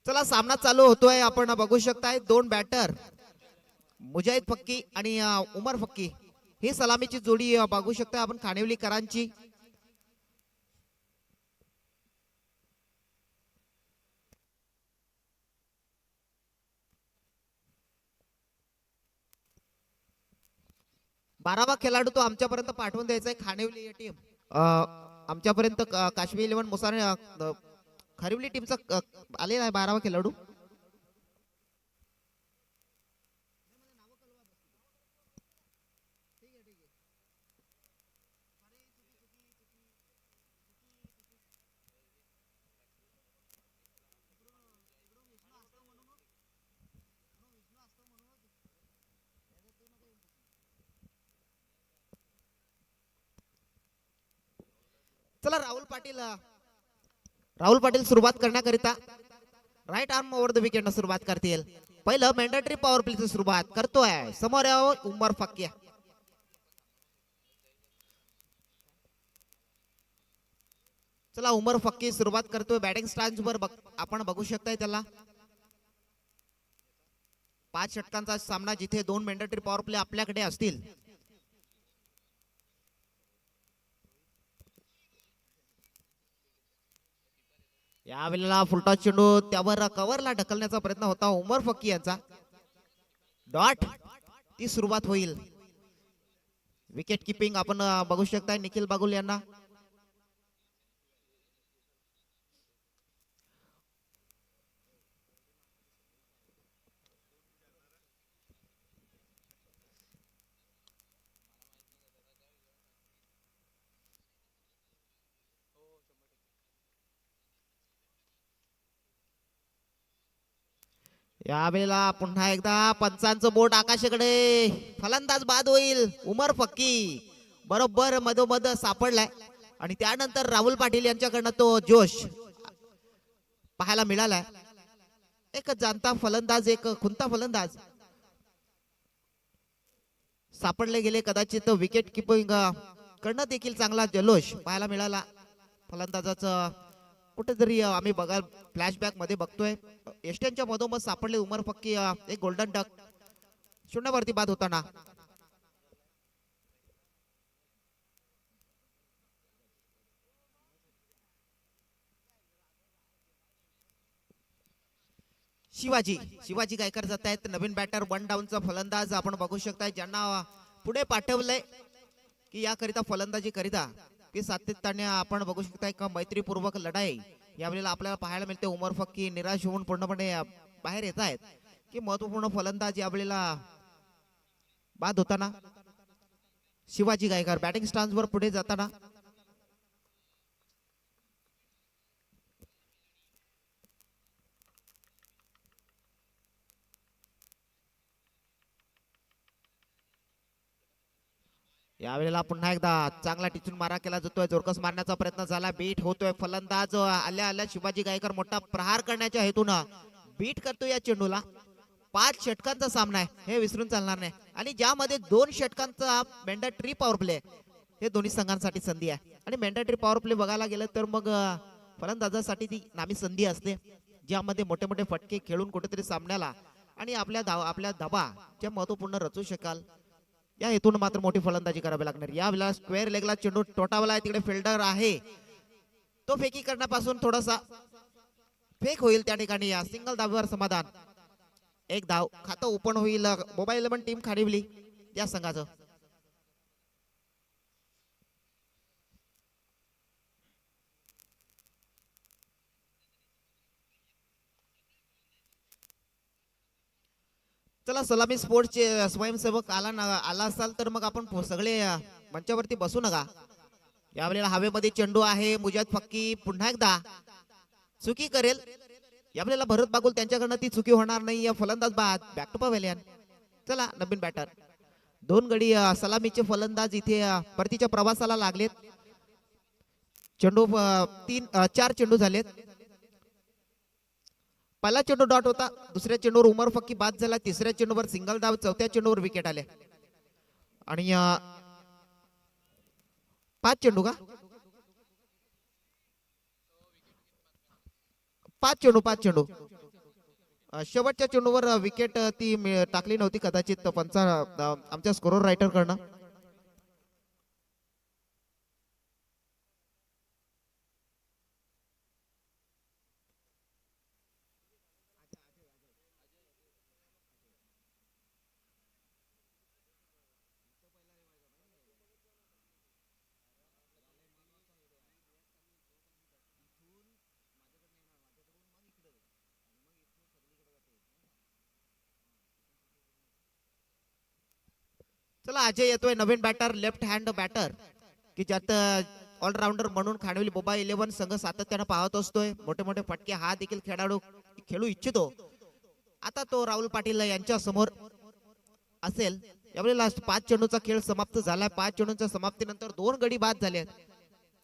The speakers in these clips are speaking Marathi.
चला सामना चालू होतोय. आपण बघू शकताय दोन बॅटर मुजाहिद फक्की आणि उमर फक्की ही सलामीची जोडी बघू शकता आपण खानिवलीकरांची. बारावा खेळाडू तो आमच्यापर्यंत पाठवून द्यायचा आहे. खानिवली ही टीम आमच्यापर्यंत काश्मीर 11 मुसाने खरिवली टीमचा आलेला आहे 12वा खेळाडू. चला राहुल पाटील सुरुवात करण्याकरिता right arm over the wicket सुरुवात करतील. पहिलं मॅन्डेटरी पॉवर प्लेची सुरुवात करतोय. समोर उमर फक्की. चला उमर फक्की सुरुवात करतोय. बॅटिंग स्टान्स वर आपण बघू शकताय त्याला 5 षटकांचा सामना जिथे 2 मॅन्डेटरी पॉवर प्ले आपल्याकडे असतील. यावेळेला फुलटॉस चेंडू त्यावर कव्हरला ढकलण्याचा प्रयत्न होता उमर फक्की यांचा. डॉट ती सुरुवात होईल. विकेट किपिंग आपण बघू शकताय निखिल बागुल यांना. यावेळेला पुन्हा एकदा पंचांचं बोट आकाशाकडे. फलंदाज बाद होईल. उमर फक्की बरोबर मधोमध सापडलाय आणि त्यानंतर राहुल पाटील यांच्याकडनं तो जोश पाहायला मिळालाय. एक जाणता फलंदाज एक खुंता फलंदाज सापडले गेले. कदाचित विकेट किपिंग कडनं देखील चांगला जल्लोष पाहायला मिळाला. फलंदाजाचं कुठेतरी आम्ही बघा फ्लॅशबॅक मध्ये बघतोय. एस्टनच्या मधोमध सापडले उमर फक्की. एक गोल्डन डक शून्यावरती बाद होताना. शिवाजी गायकर जात आहेत. नवीन बॅटर 1 डाऊनचा फलंदाज आपण बघू शकताय ज्यांना पुढे पाठवलंय की याकरिता फलंदाजी करिता की सातत्याने आपण बघू शकताय का मैत्रीपूर्वक लढाई यावेळेला आपल्याला पाहायला मिळते. उमर फक्की निराश होऊन पूर्णपणे बाहेर येत आहेत की महत्वपूर्ण फलंदाज यावेळेला बाद होताना. शिवाजी गायकर बॅटिंग स्टान्स वर पुढे जाताना. यावेळेला पुन्हा एकदा चांगला टिचून मारा केला जातोय. जोरकस मारण्याचा प्रयत्न झाला. बीट होतोय. फलंदाज आल्या शिवाजी गायकर मोठा प्रहार करण्याच्या हेतून बीट करतोय या चेंडूला. 5 षटकांचा सामना आहे हे विसरून चालणार नाही आणि ज्यामध्ये 2 षटकांचा मॅन्डेटरी पॉवर प्ले हे दोन्ही संघांसाठी संधी आहे. आणि मॅन्डेटरी पॉवर प्ले बघायला गेलं तर मग फलंदाजासाठी ती नामी संधी असते ज्यामध्ये मोठे मोठे फटके खेळून कुठेतरी सामन्याला आणि आपल्या धाबाच्या महत्वपूर्ण रचू शकाल या हेतून मात्र मोठी फलंदाजी करावी लागणार. यावेळेला स्क्वेअर लेगला चेंडू टोटावला आहे. तिकडे फिल्डर आहे तो फेकी करण्यापासून थोडासा फेक होईल त्या ठिकाणी. या सिंगल धावेवर समाधान. 1 धाव खातं ओपन होईल मोबाईल 11 टीम खानिवली या संघाचं. चला सलामी स्पोर्ट्सचे स्वयंसेवक आला असाल तर मग आपण सगळे मंचावरती बसू नका. यावेळेला हवेमध्ये चेंडू आहे. मुजाहिद फक्की पुन्हा एकदा चुकी करेल. यावेळेला भरत बागुल त्यांच्याकडनं ती चुकी होणार नाही. या फलंदाज बाद. Back to pavilion. चला नवीन बॅटर 2 गडी सलामीचे फलंदाज इथे परतीच्या प्रवासाला लागलेत. चेंडू 4 चेंडू झालेत. पहिला चेंडू डॉट होता. दुसऱ्या चेंडूवर उमर फक्की बाद झाला. तिसऱ्या चेंडूवर सिंगल धाव. चौथ्या चेंडूवर विकेट आले आणि 5 चेंडू का 5 चेंडू शेवटच्या चेंडूवर विकेट ती टाकली नव्हती कदाचित पंचा आमच्या स्कोरर रायटर कडनं. चला अजय येतोय नवीन बॅटर लेफ्ट हँड बॅटर की ज्यात ऑलराऊंडर म्हणून खांडविली बोबा 11 संघ सातत्यानं पाहत असतोय. मोठे मोठे फटके हा देखील खेळाडू खेळू इच्छितो. आता तो राहुल पाटील यांच्या समोर असेल. यावेळेला 5 चेंडूचा खेळ समाप्त झालाय. 5 चेंडूंच्या समाप्तीनंतर 2 गडी बाद झाले.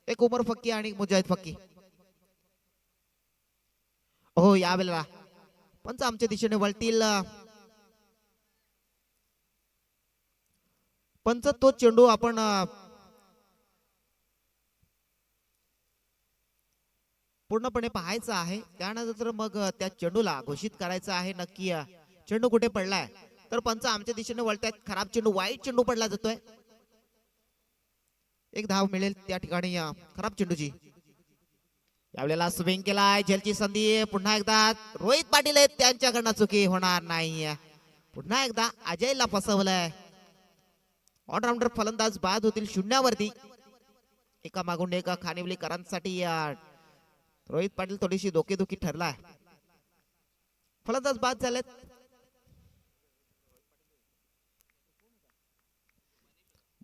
एक उमर फक्की आणि मुजाहिद फक्की. हो यावेळेला पंच आमच्या दिशेने वळतील. पंच तो चेंडू आपण पूर्णपणे पाहायचा आहे. त्यानंतर मग त्या चेंडूला घोषित करायचं आहे नक्की चेंडू कुठे पडलाय. तर पंच आमच्या दिशेने वळतायत. खराब चेंडू वाईट चेंडू पडला जातोय. एक धाव मिळेल त्या ठिकाणी खराब चेंडूची. यावेळेला स्विंग केलाय. झेलची संधी पुन्हा एकदा रोहित पाटील आहेत त्यांच्याकडनं चुकी होणार नाही. पुन्हा एकदा अजयला फसवलंय. ऑलराऊंडर फलंदाज बाद होतील शून्यावरती. एका मागून एका खानिवलीकरांसाठी रोहित पाटील थोडीशी डोकेदुखी ठरलाय. फलंदाज बाद झालेत.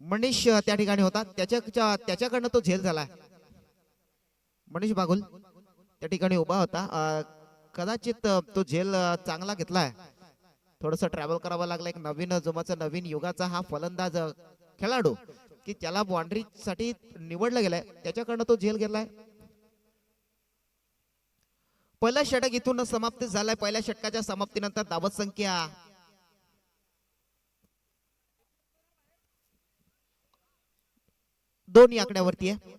मनीष त्या ठिकाणी होता. त्याच्याकडनं तो झेल झालाय. मनीष बागुल त्या ठिकाणी उभा होता. कदाचित तो झेल चांगला घेतलाय. थोडस ट्रॅव्हल करावं लागलं. एक नवीन जोमाचा नवीन युगाचा हा फलंदाज खेळाडू की त्याला बाउंड्री साठी निवडलं गेलाय. त्याच्याकडनं तो झेल घेतलाय. पहिला षटक इथून समाप्त झालाय. पहिल्या षटकाच्या समाप्तीनंतर धावत संख्या 2 या आकड्यावरती आहे.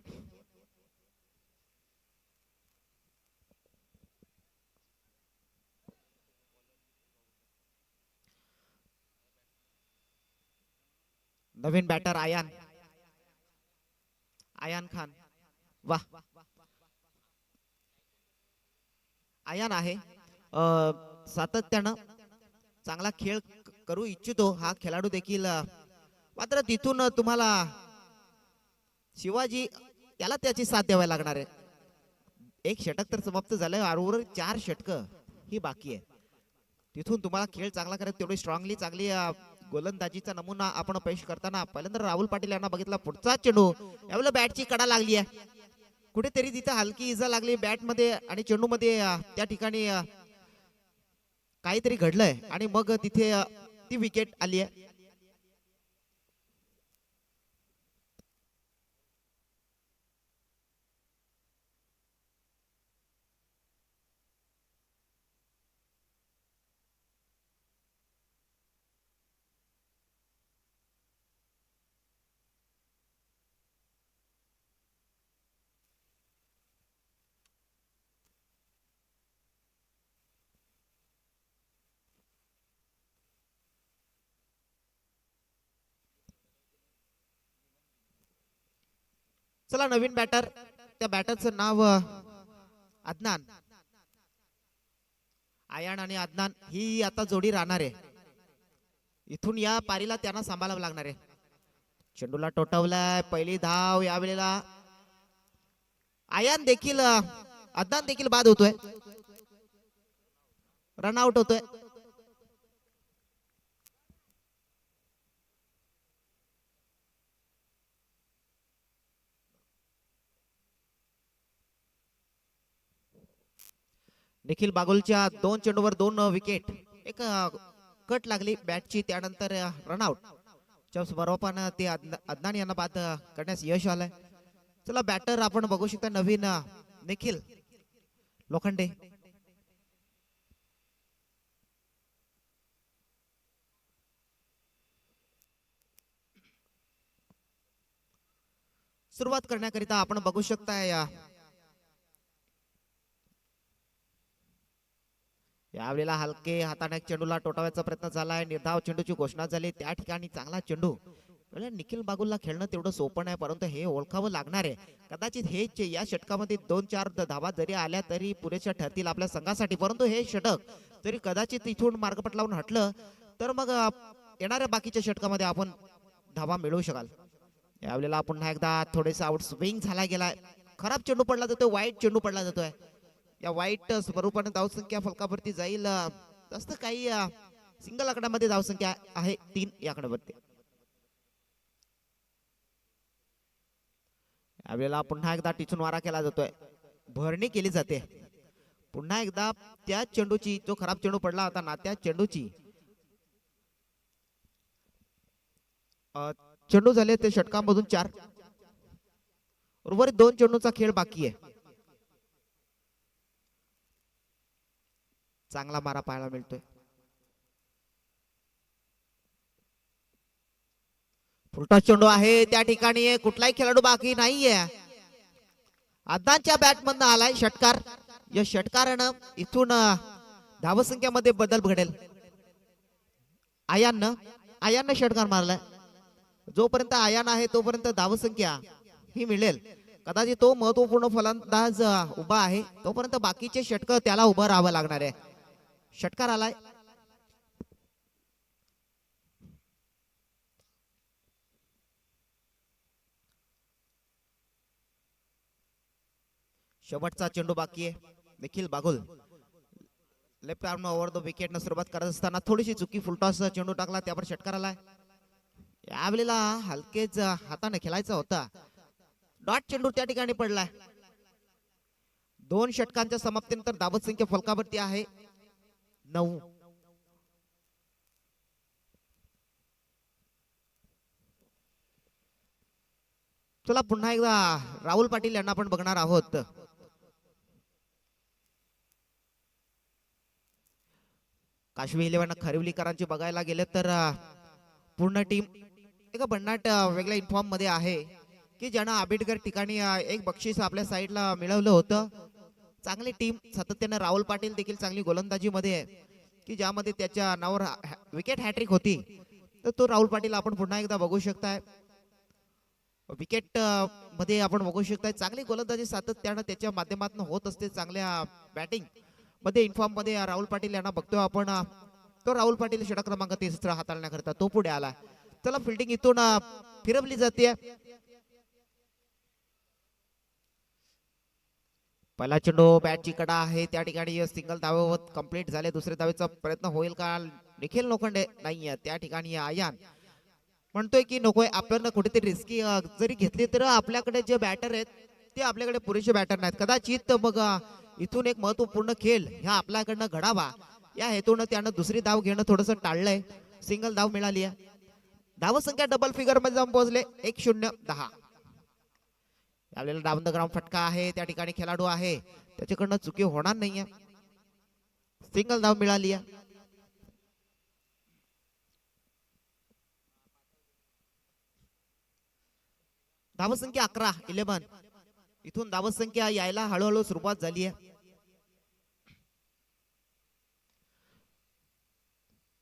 नवीन बॅटर आयान खान. वाह आयान आहे. सातत्यानं चांगला खेळ करू इच्छितो हा खेळाडू देखील. मात्र तिथून तुम्हाला शिवाजी याला त्याची साथ द्यावी लागणार आहे. एक षटक तर समाप्त झालंय. उर्वरित 4 षटक ही बाकी आहे. तिथून तुम्हाला खेळ चांगला करायचा. तेवढी स्ट्रॉंगली चांगली गोलंदाजीचा नमुना आपण पेश करताना पहिल्यांदा राहुल पाटील यांना बघितला. पुढचा चेंडू यावेळेला बॅटची कडा लागली आहे. कुठेतरी तिथे हलकी इजा लागली बॅट मध्ये आणि चेंडू मध्ये. त्या ठिकाणी काहीतरी घडलंय आणि मग तिथे ती विकेट आली आहे. चला नवीन बॅटर. त्या बॅटरचं नाव अदनान. आयान आणि अदनान ही आता जोडी राहणार आहे. इथून या पारीला त्यांना सांभाळावं लागणार आहे. चेंडूला टोटवलाय. पहिली धाव यावेळेला आयान देखील अदनान देखील बाद होतोय. रनआउट होतोय. निखिल बागुलच्या 2 चेंडूवर 2 विकेट. एक कट लागली बॅटची. त्यानंतर रनआउट च्या स्वरूपानं ते अदनान यांना बाद करण्यास यश आलंय. चला बॅटर आपण बघू शकता नवीन निखिल लोखंडे. सुरुवात करण्याकरिता आपण बघू शकता यावेळेला हलके हाताने चेंडूला टोटावायचा प्रयत्न झालाय. निर्धाव चेंडूची घोषणा झाली. त्या ठिकाणी चांगला चेंडू. निखिल बागुलला खेळणं तेवढं सोपं नाही, परंतु हे ओळखावं लागणार आहे. कदाचित हे या षटकामध्ये 2-4 धावा जरी आल्या तरी पुरेशा ठरतील आपल्या संघासाठी, परंतु हे षटक जरी कदाचित इथून मार्गपट लावून हटलं तर मग येणाऱ्या बाकीच्या षटकामध्ये आपण धावा मिळवू शकाल. यावेळेला पुन्हा एकदा थोडेसा आउट स्विंग झाला गेलाय. खराब चेंडू पडला जातोय, वाईट चेंडू पडला जातोय. या वाईट स्वरूपाने धावसंख्या फलकावरती जाईल. जास्त काही सिंगल आकड्यामध्ये धावसंख्या आहे 3 या आकड्यावरती. यावेळेला पुन्हा एकदा टिचून मारा केला जातोय, भरणी केली जाते. पुन्हा एकदा त्या चेंडूची, जो खराब चेंडू पडला होता ना, त्या चेंडूची चेंडू झाले ते षटकांमधून 4. उर्वरित 2 चेंडूचा खेळ बाकी आहे. चांगला मारा पाहायला मिळतोय. फुलटॉस चेंडू आहे. त्या ठिकाणी कुठलाही खेळाडू बाकी नाहीये. आदांच्या बॅट मधनं आलाय षटकार. या षटकारानं इथून धावसंख्यामध्ये बदल घडेल. आयाननं षटकार मारलाय. जोपर्यंत आयान आहे तोपर्यंत धावसंख्या ही मिळेल. कदाचित तो महत्वपूर्ण फलंदाज उभा आहे, तोपर्यंत बाकीचे षटक त्याला उभं राहावं लागणार आहे. षटकार आलाय. शेवटचा चेंडू बाकी आहे. Nikhil Bagul left arm over the wicket न सुरुवात करत असताना थोडीशी चुकी, फुलटॉस चेंडू टाकला, त्यावर षटकार आलाय. यावेळेला हलकेच हाताने खेळायचा होता. डॉट चेंडू त्या ठिकाणी पडलाय. 2 षटकांच्या समाप्तीनंतर धावत संख्या फलकावरती आहे 9. चला पुन्हा एकदा राहुल पाटील यांना आपण बघणार आहोत. काशवी 11 खरिवलीकरांची बघायला गेले तर पूर्ण टीम एका भन्नाट वेगळ्या इन्फॉर्म मध्ये आहे की ज्यानं आंबेडकर ठिकाणी एक बक्षीस आपल्या साईडला मिळवलं होतं. चांगली टीम सातत्याने. राहुल पाटील देखील चांगली गोलंदाजी मध्ये आहे की ज्यामध्ये त्याच्या नावावर विकेट हॅट्रिक होती. तर तो राहुल पाटील आपण पुन्हा एकदा बघू शकताय. विकेट मध्ये आपण बघू शकताय चांगली गोलंदाजी सातत्याने त्याच्या माध्यमातून होत असते. चांगल्या बॅटिंग मध्ये इन्फॉर्म मध्ये राहुल पाटील यांना बघतोय आपण. तो राहुल पाटील षटक क्रमांक 33 हाताळण्याकरता तो पुढे आला. चला फिल्डिंग इथून फिरवली जाते. पहिला चेंडू बॅटची कडा आहे. त्या ठिकाणी सिंगल धावेवर कंप्लीट झाले. दुसऱ्या धावेचा प्रयत्न होईल का? निखिल लोखंडे नाहीये त्या ठिकाणी. आयान म्हणतोय की नकोय, आपल्याला कुठेतरी रिस्की जरी घेतली तर आपल्याकडे जे बॅटर आहेत ते आपल्याकडे पुरेसे बॅटर नाहीत. कदाचित मग इथून एक महत्वपूर्ण खेळ ह्या आपल्याकडनं घडावा या हेतून त्यानं दुसरी धाव घेणं थोडस टाळलंय. सिंगल धाव मिळाली आहे. धावसंख्या डबल फिगर मध्ये जाऊन पोहोचले 1-0-10. यावेळेला डाऊन द ग्राउंड फटका आहे. त्या ठिकाणी खेळाडू आहे, त्याच्याकडनं चुकी होणार नाहीये. सिंगल धाव मिळाली आहे. धावसंख्या 11. इथून धावसंख्या यायला हळूहळू सुरुवात झाली आहे.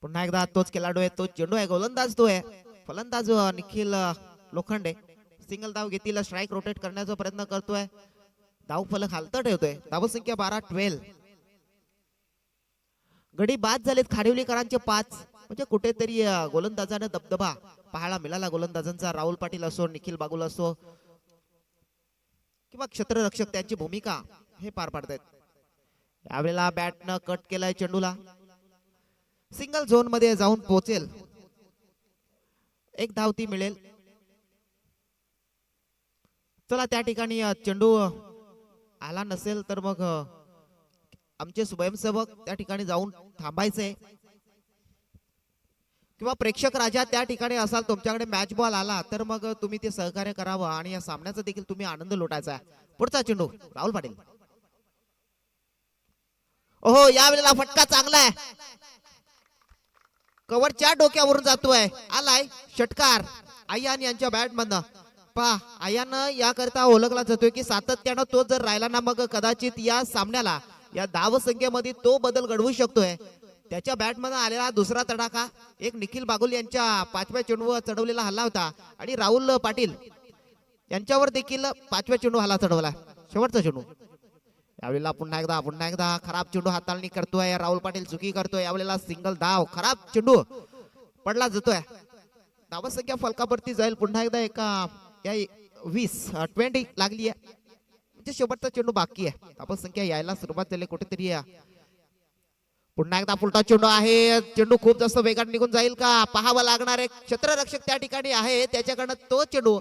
पुन्हा एकदा तोच खेळाडू आहे, तोच चेंडू आहे, गोलंदाज तो आहे. फलंदाज निखिल लोखंडे. सिंगल धाव घेतील. स्ट्राईक रोटेट करण्याचा प्रयत्न करतोय. धाव फलक हालत ठेवतोय. धावसंख्या 12. गडी बाद झालेत खाडिवलीकरांचे 5. म्हणजे कुठेतरी गोलंदाजाने दबदबा पाहायला मिळाला गोलंदाजांचा. राहुल पाटील असो, निखिल बागुल असो किंवा क्षेत्ररक्षक त्यांची भूमिका हे पार पाडतायत. यावेळेला बॅटनं कट केलाय चेंडूला. सिंगल झोन मध्ये जाऊन पोहोचेल. 1 धाव ती मिळेल. चला त्या ठिकाणी चेंडू आला नसेल तर मग आमचे स्वयंसेवक त्या ठिकाणी जाऊन थांबायचे किंवा प्रेक्षक राजा त्या ठिकाणी असाल, तुमच्याकडे मॅच बॉल आला तर मग तुम्ही ते सहकार्य करावं आणि या सामन्याचा देखील तुम्ही आनंद लुटायचा आहे. पुढचा चेंडू राहुल पाटील. ओहो, यावेळेला फटका चांगला आहे. कव्हरच्या डोक्यावरून जातोय. आलाय षटकार आयान यांच्या बॅट मधनं. पहा, आयान याकरता ओळखला जातोय की सातत्यानं तो जर राहिला ना मग कदाचित या सामन्याला या धावसंख्येमध्ये तो बदल घडवू शकतोय. त्याच्या बॅटमध्ये आलेला दुसरा तडाखा एक निखिल बागुल यांच्या 5व्या चेंडूवर चढवलेला हल्ला होता आणि राहुल पाटील यांच्यावर देखील 5व्या चेंडू हल्ला चढवला. शेवटचा चेंडू यावेळेला पुन्हा एकदा खराब चेंडू हाताळणी करतोय राहुल पाटील, चुकी करतोय. यावेळेला सिंगल धाव, खराब चेंडू पडला जातोय. धावसंख्या फलकावरती जाईल पुन्हा एकदा. एका 20 लागली आहे म्हणजे शेवटचा चेंडू बाकी आहे. धावसंख्या यायला सुरुवात झाली कुठेतरी. पुन्हा एकदा पुलटा चेंडू आहे. चेंडू खूप जास्त वेगाने निघून जाईल का पाहावं लागणार आहे. क्षेत्ररक्षक त्या ठिकाणी आहे, त्याच्याकडनं तो चेंडू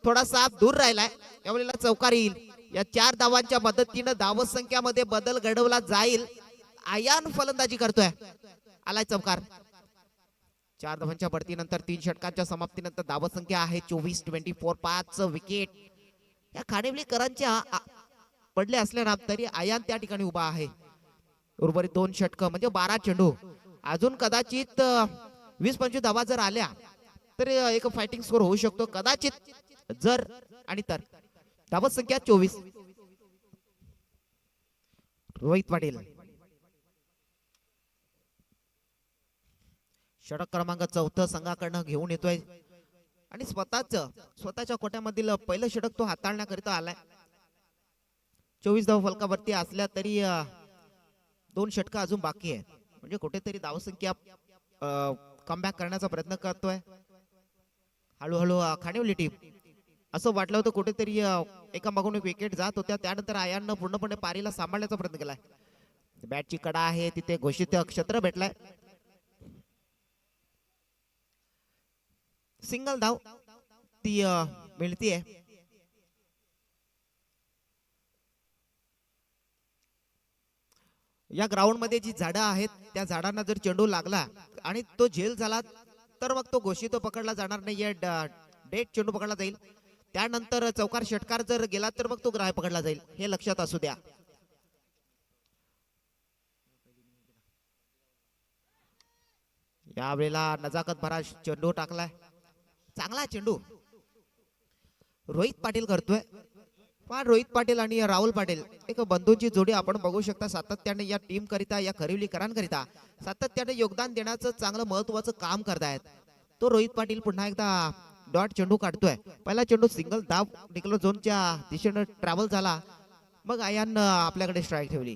थोडासा दूर राहिलाय. यावेळेला चौकार येईल. या 4 धावांच्या मदतीनं धावसंख्यामध्ये बदल घडवला जाईल. आयान फलंदाजी करतोय, आलाय चौकार. 4 धावांच्या बढतीनंतर 3 षटकांच्या समाप्तीनंतर धावसंख्या आहे 24-24. 5 विकेट या खांडेवलीकरांच्या पडले असल्या तरी आयान त्या ठिकाणी उभा आहे. उर्वरित 2 षटक म्हणजे 12 चेंडू. अजून कदाचित 20-25 धावा जर आल्या तर एक फायटिंग स्कोर होऊ शकतो. कदाचित जर आणि तर. धावसंख्या 24. रोहित पाटील षटक क्रमांक 4 संघाकडनं घेऊन येतोय आणि स्वतःच्या कोट्यामधील पहिलं षटक तो हाताळण्याकरिता आलाय. 24 धाव फलकावरती असल्या तरी 2 षटक अजून बाकी आहे. म्हणजे कुठेतरी धावसंख्या कमबॅक करण्याचा प्रयत्न करतोय हळूहळू खांडेवली टीम. असं वाटलं होतं कुठेतरी एका मागून एक विकेट जात होत्या, त्यानंतर आयाननं पूर्णपणे पारीला सांभाळण्याचा प्रयत्न केलाय. बॅटची कडा आहे तिथे घोषित क्षेत्र भेटलाय. सिंगल धाव ती मिळतीये. या ग्राउंड मध्ये जी झाडं आहेत त्या झाडांना जर चेंडू लागला आणि तो झेल झाला तर मग तो घोषित पकडला जाणार नाही. डेट चेंडू पकडला जाईल. त्यानंतर चौकार षटकार जर गेला तर मग तो ग्राह्य पकडला जाईल, हे लक्षात असू द्या. यावेळेला नजाकत भरा चेंडू टाकलाय. चांगला चेंडू रोहित पाटील करतोय. पण रोहित पाटील आणि राहुल पाटील एक बंधूंची जोडी आपण बघू शकता. सातत्याने या टीम करिता, या खरिवलीकरांकरिता सातत्याने योगदान देण्याचं चांगलं महत्वाचं काम करतायत. तो रोहित पाटील पुन्हा एकदा डॉट चेंडू काढतोय. पहिला चेंडू सिंगल धाव डिक्लेअर झोनच्या दिशेने ट्रॅव्हल झाला. मग आयान आपल्याकडे स्ट्राईक ठेवली,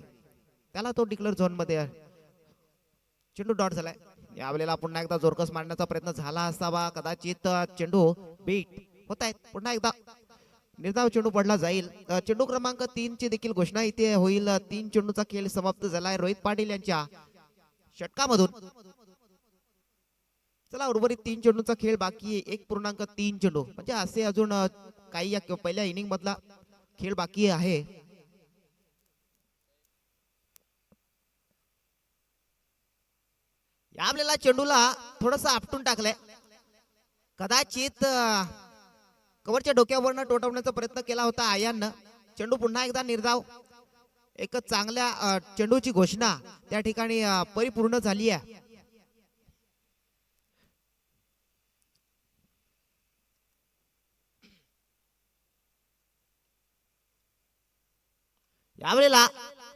त्याला तो डिक्लेअर झोन मध्ये चेंडू डॉट झालाय. यावेळेला पुन्हा एकदा जोरकस मारण्याचा प्रयत्न झाला असावा, कदाचित चेंडू बीट होत आहेत. पुन्हा एकदा निर्धाव चेंडू पडला जाईल. चेंडू क्रमांक 3 ची देखील घोषणा इथे होईल. 3 चेंडूचा खेळ समाप्त झालाय रोहित पाटील यांच्या षटकामधून. चला उर्वरित 3 चेंडूचा खेळ बाकी आहे. 1.3 चेंडू म्हणजे असे अजून काही या पहिल्या इनिंग मधला खेळ बाकी आहे. यावेळेला चेंडूला थोडस आपटून टाकलंय. कदाचित कव्हरच्या डोक्यावरनं टोटवण्याचा प्रयत्न केला होता आयाननं. चेंडू पुन्हा एकदा निर्धाव. एक चांगल्या चेंडूची घोषणा त्या ठिकाणी परिपूर्ण झाली आहे. यावेळेला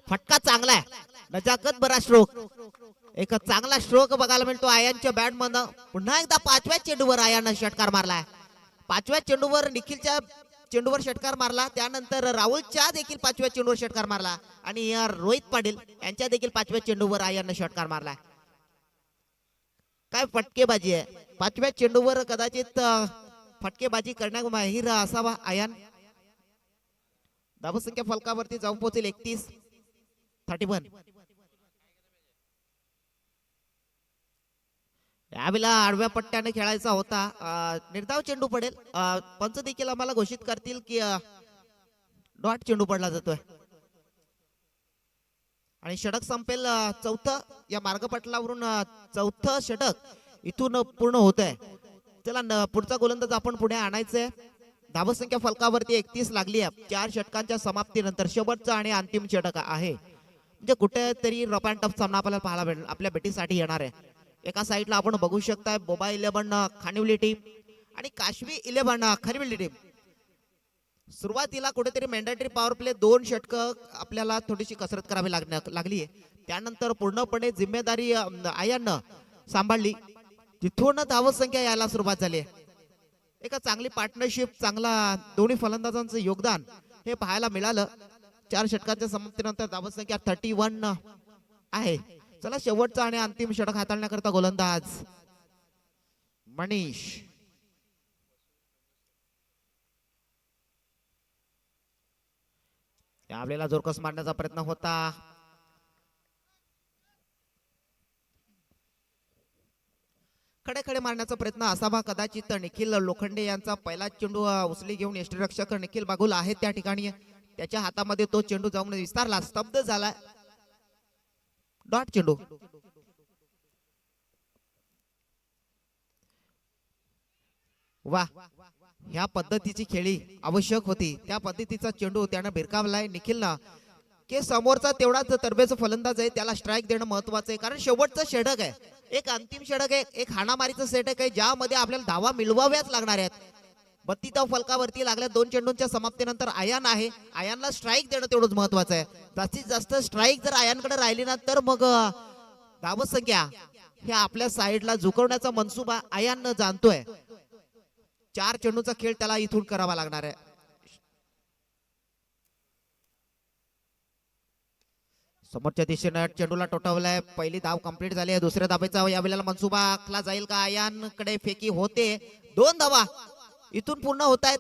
फटका चांगला आहे. नजाकत बरा स्ट्रोक, एक चांगला स्ट्रोक बघायला मिळतो आयानच्या बॅट मधनं. पुन्हा एकदा 5व्या चेंडूवर आयाननं षटकार मारलाय. 5व्या चेंडूवर निखिलच्या चेंडूवर षटकार मारला. त्यानंतर राहुलच्या देखील 5व्या चेंडूवर षटकार मारला आणि रोहित पाटील यांच्या देखील 5व्या चेंडूवर आयाननं षटकार मारलाय. काय फटकेबाजी आहे. 5व्या चेंडूवर कदाचित फटकेबाजी करण्यात माहीर असावा आयान. धावसंख्या फलकावरती जाऊन पोहोचेल 31-31. यावेळेला आडव्या पट्ट्याने खेळायचा होता. निर्धाव चेंडू पडेल. पंच देखील आम्हाला घोषित करतील की डॉट चेंडू पडला जातोय आणि षटक संपेल. चौथं या मार्गपटलावरून चौथं षटक इथून पूर्ण होत आहे. चला पुढचा गोलंदाज आपण पुढे आणायचंय. धावसंख्या फलकावरती 31 लागली आहे. 4 षटकांच्या समाप्तीनंतर शेवटचं आणि अंतिम षटक आहे. म्हणजे कुठेतरी रफ अँड टफ सामना आपल्याला पाहायला भेटेल, आपल्या भेटीसाठी येणार आहे. एका साईडला आपण बघू शकता बोबा 11 खानिवली टीम आणि काशवी 11 खरिवली टीम. सुरुवातीला कुठेतरी मॅन्डेटरी पॉवर प्ले 2 षटकं आपल्याला थोडीशी कसरत करावी लागली आहे. त्यानंतर पूर्णपणे जिम्मेदारी आयानं सांभाळली. तिथून धावसंख्या यायला सुरुवात झाली आहे. एका चांगली पार्टनरशिप, चांगला दोन्ही फलंदाजांचं योगदान हे पाहायला मिळालं. 4 षटकांच्या समाप्तीनंतर धावसंख्या 31 आहे. चला शेवटचा आणि अंतिम षटक हाताळण्याकरता गोलंदाज मनीष. यावेळेला जोरकस मारण्याचा प्रयत्न होता. खडे खडे मारण्याचा प्रयत्न असावा कदाचित. निखिल लोखंडे यांचा पहिला चेंडू उचली घेऊन यष्टीरक्षक निखिल बागुल आहे त्या ठिकाणी. त्याच्या हातामध्ये तो चेंडू जाऊन विस्तारला, स्तब्ध झाला. डॉट चेंडू. वा, ह्या पद्धतीची खेळी आवश्यक होती. त्या पद्धतीचा चेंडू त्यानं भिरकावलाय निखिलनं. की समोरचा तेवढाच तरबेज फलंदाज आहे, त्याला स्ट्राईक देणं महत्वाचं आहे. कारण शेवटचं षटक आहे, एक अंतिम षटक आहे, एक हाणामारीचं षटक आहे, ज्यामध्ये आपल्याला धावा मिळवाव्याच लागणार आहेत. 32 फलकावरती लागल्या 2 चेंडूंच्या समाप्तीनंतर आयान आहे. आयानला स्ट्राईक देणं तेवढंच महत्वाचं आहे. जास्तीत जास्त स्ट्राईक जर आयानकडे राहिली ना तर मग धावसंख्या हे आपल्या साईडला झुकवण्याचा मनसुबा आयान जाणतोय. 4 चेंडूचा खेळ त्याला इथून करावा लागणार आहे. समोरच्या दिशेने चेंडूला टोटावलाय. पहिली धाव कंप्लीट झाली आहे. दुसऱ्या धावेचा यावेळेला मनसुबा आखला जाईल का? आयानकडे फेकी होते. 2 धावा इथून पूर्ण होत आहेत.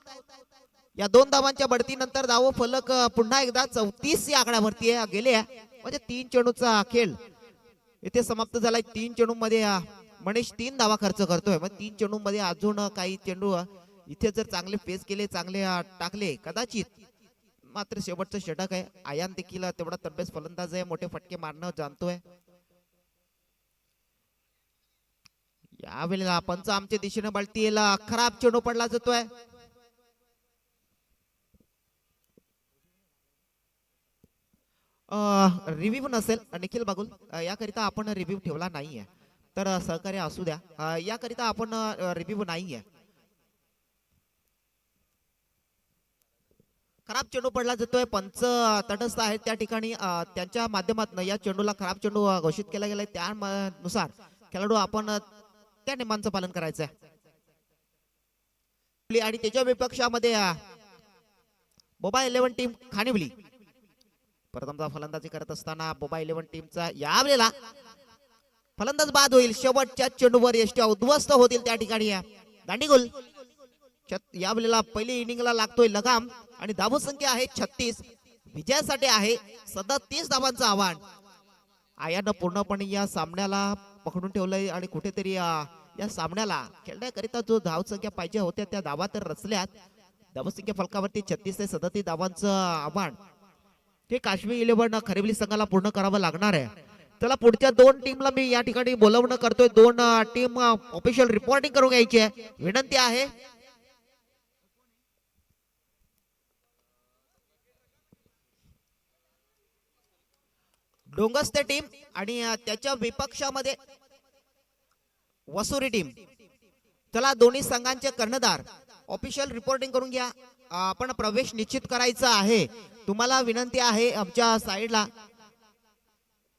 या 2 धावांच्या बढतीनंतर धाव फलक पुन्हा एकदा 34 या आकड्यावरती गेले. म्हणजे 3 चेंडूचा खेळ इथे समाप्त झालाय. 3 चेंडू मध्ये मनीष 3 धावा खर्च करतोय. मग 3 चेंडू मध्ये अजून काही चेंडू इथे जर चांगले फेस केले, चांगले टाकले कदाचित. मात्र शेवटचं षटक आहे. आयान देखील तेवढा तरबेज फलंदाज आहे, मोठे फटके मारणं जाणतोय. यावेळेला पंच आमच्या दिशेने बळतील. खराब चेंडू पडला जातोय. रिव्ह्यू नसेल निखिल बागुल, याकरिता आपण रिव्ह्यू ठेवला नाहीये, तर सहकार्य असू द्या. याकरिता आपण रिव्ह्यू नाहीये. खराब चेंडू पडला जातोय. पंच तटस्थ आहेत त्या ठिकाणी. त्यांच्या माध्यमातून या चेंडूला खराब चेंडू घोषित केला गेलाय. त्यानुसार खेळाडू आपण त्या नियमांचं पालन करायचं आहे. आणि त्याच्या विपक्षामध्ये बोबा 11 टीम खानिवली प्रथमचा फलंदाजी करत असताना बोबा 11 टीमचा यावेळेला फलंदाज बाद होईल. शेवटच्या चेंडूवर यष्ट्या उद्ध्वस्त होतील त्या ठिकाणी. दांडीगुल यावेळेला पहिली इनिंगला लागतोय लगाम आणि धावसंख्या आहे 36. विजयासाठी आहे 37 धावांचं आव्हान. आयानं पूर्णपणे या सामन्याला पकडून ठेवलंय आणि कुठेतरी या सामन्याला खेळण्याकरिता जो धावसंख्या पाहिजे होत्या त्या धावा तर रचल्यात. धावसंख्या फलकावरती 36 ते 37 धावांचं आव्हान हे काश्मीर 11 खरिवली संघाला पूर्ण करावं लागणार आहे. चला पुढच्या 2 टीमला मी या ठिकाणी बोलावणं करतोय. 2 टीम ऑफिशियल रिपोर्टिंग करून घ्यायची आहे. विनंती आहे. डोंगस्ते टीम आणि त्याच्या विपक्षामध्ये वसुरी टीम. चला दोन्ही संघांचे कर्णधार ऑफिशियल रिपोर्टिंग करून घ्या. आपण प्रवेश निश्चित करायचा आहे. तुम्हाला विनंती आहे आमच्या साईडला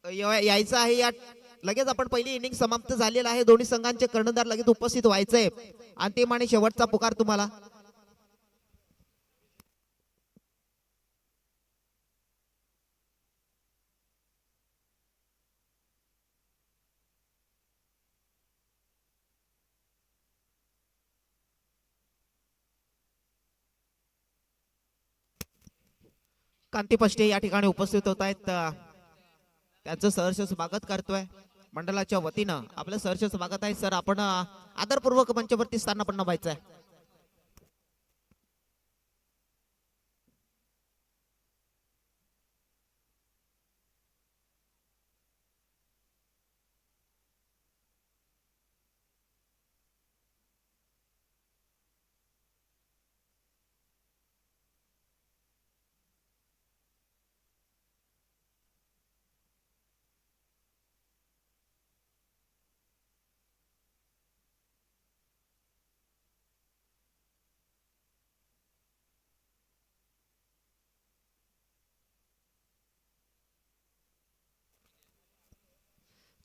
यायचं आहे. या लगेच आपण पहिली इनिंग समाप्त झालेला आहे. दोन्ही संघांचे कर्णधार लगेच उपस्थित व्हायचंय. अंतिम आणि शेवटचा पुकार तुम्हाला. कांती पष्टे या ठिकाणी उपस्थित होत आहेत. त्यांचं सहर्ष स्वागत करतोय मंडळाच्या वतीनं. आपलं सहर्ष स्वागत आहे सर. आपण आदरपूर्वक मंचावरती स्थानापन्न व्हायचं आहे.